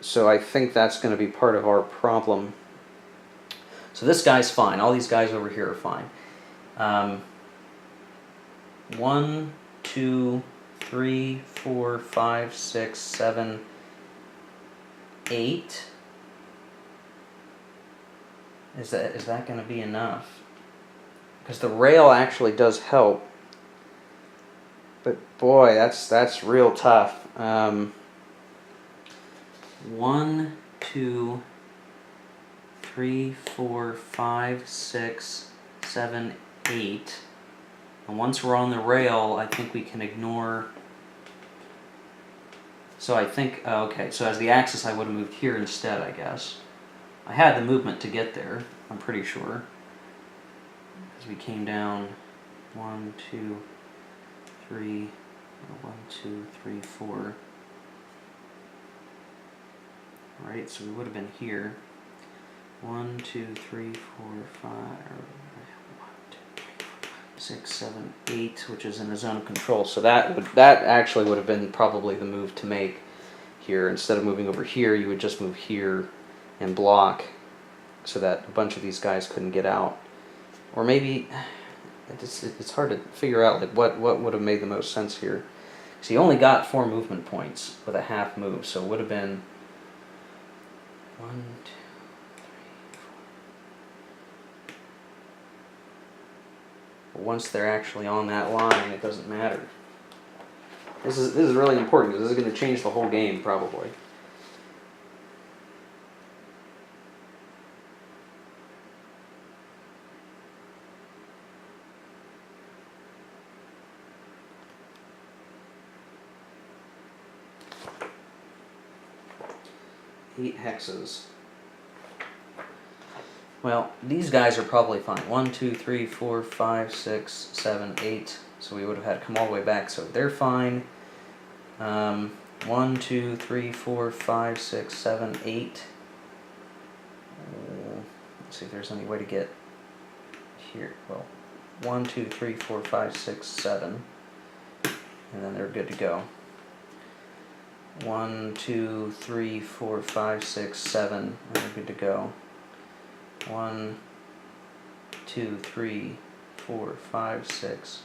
So I think that's going to be part of our problem. So this guy's fine. All these guys over here are fine. 1, 2, 3, 4, 5, 6, 7, 8. Is that going to be enough? Because the rail actually does help. But boy, that's real tough. 1, 2, 3, 4, 5, 6, 7, 8. And once we're on the rail, I think we can ignore... So I think, okay, so as the axis I would have moved here instead, I guess. I had the movement to get there, I'm pretty sure. Because we came down 1, 2, 3, 1, 2, 3, 4. Alright, so we would have been here. 1, 2, 3, 4, 5, 6, 7, 8, which is in the zone of control. So that actually would have been probably the move to make here. Instead of moving over here, you would just move here and block so that a bunch of these guys couldn't get out. Or maybe it's hard to figure out like what would have made the most sense here. So you only got 4 movement points with a half move, so it would have been 1, 2, 3, 4. Once they're actually on that line, it doesn't matter. This is really important because this is going to change the whole game probably. Eight hexes. Well, these guys are probably fine. 1, 2, 3, 4, 5, 6, 7, 8. So we would have had to come all the way back, so they're fine. 1, 2, 3, 4, 5, 6, 7, 8. Let's see if there's any way to get here. Well, 1, 2, 3, 4, 5, 6, 7. And then they're good to go. 1, 2, 3, 4, 5, 6, 7, and we're good to go. 1, 2, 3, 4, 5, 6,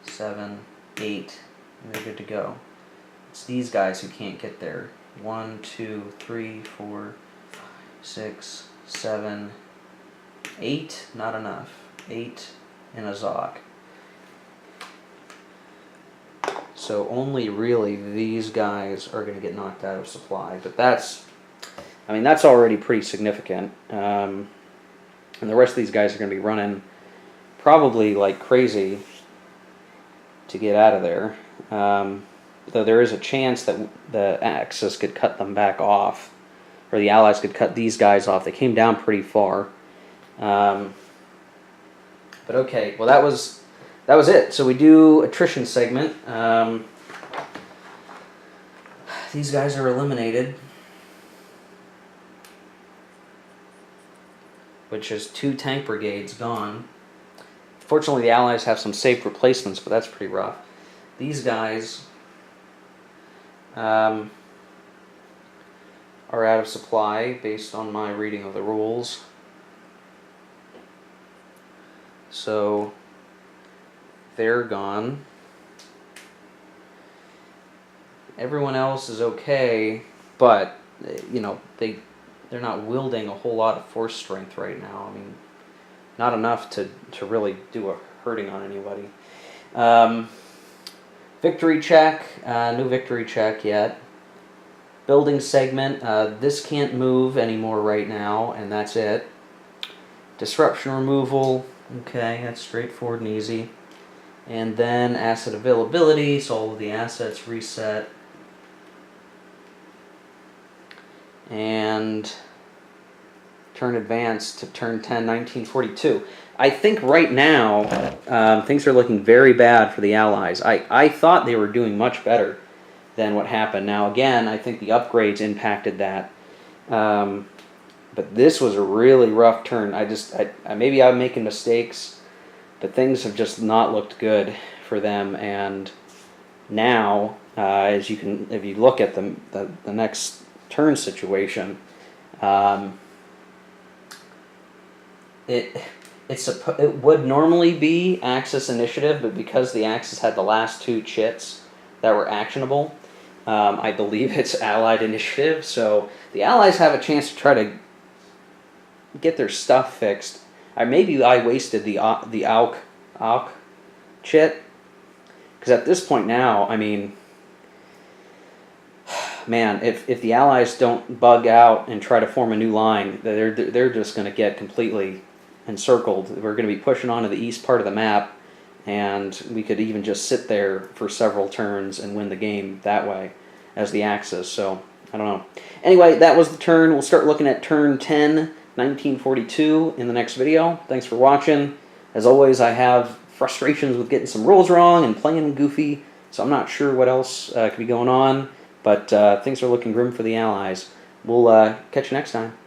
7, 8, and they're good to go. It's these guys who can't get there. 1, 2, 3, 4, 6, 7, 8, not enough. 8 in a Zoc. So only really these guys are going to get knocked out of supply, but that's already pretty significant. And the rest of these guys are going to be running probably like crazy to get out of there. Though there is a chance that the Axis could cut them back off, or the Allies could cut these guys off. They came down pretty far. But okay, well that was it. So we do attrition segment. These guys are eliminated, which is 2 tank brigades gone. Fortunately, the Allies have some safe replacements, but that's pretty rough. These guys are out of supply based on my reading of the rules. so they're gone. Everyone else is okay, but you know, they're not wielding a whole lot of force strength right now. I mean, not enough to really do a hurting on anybody. Victory check, no victory check yet. Building segment, this can't move anymore right now, and that's it. Disruption removal, okay, that's straightforward and easy. And then asset availability, so all of the assets reset. And turn advanced to turn 10, 1942. I think right now things are looking very bad for the Allies. I thought they were doing much better than what happened. Now again, I think the upgrades impacted that. But this was a really rough turn. Maybe I'm making mistakes, but things have just not looked good for them. And now, if you look at the next turn situation, it would normally be Axis initiative, but because the Axis had the last two chits that were actionable, I believe it's Allied initiative. So the Allies have a chance to try to get their stuff fixed. Maybe I wasted the AUK chit, because at this point now, I mean, man, if the Allies don't bug out and try to form a new line, they're just going to get completely encircled. We're going to be pushing onto the east part of the map, and we could even just sit there for several turns and win the game that way as the Axis. So I don't know. Anyway, that was the turn. We'll start looking at turn 10, 1942 in the next video. Thanks for watching. As always, I have frustrations with getting some rules wrong and playing goofy, so I'm not sure what else could be going on, but things are looking grim for the Allies. We'll catch you next time.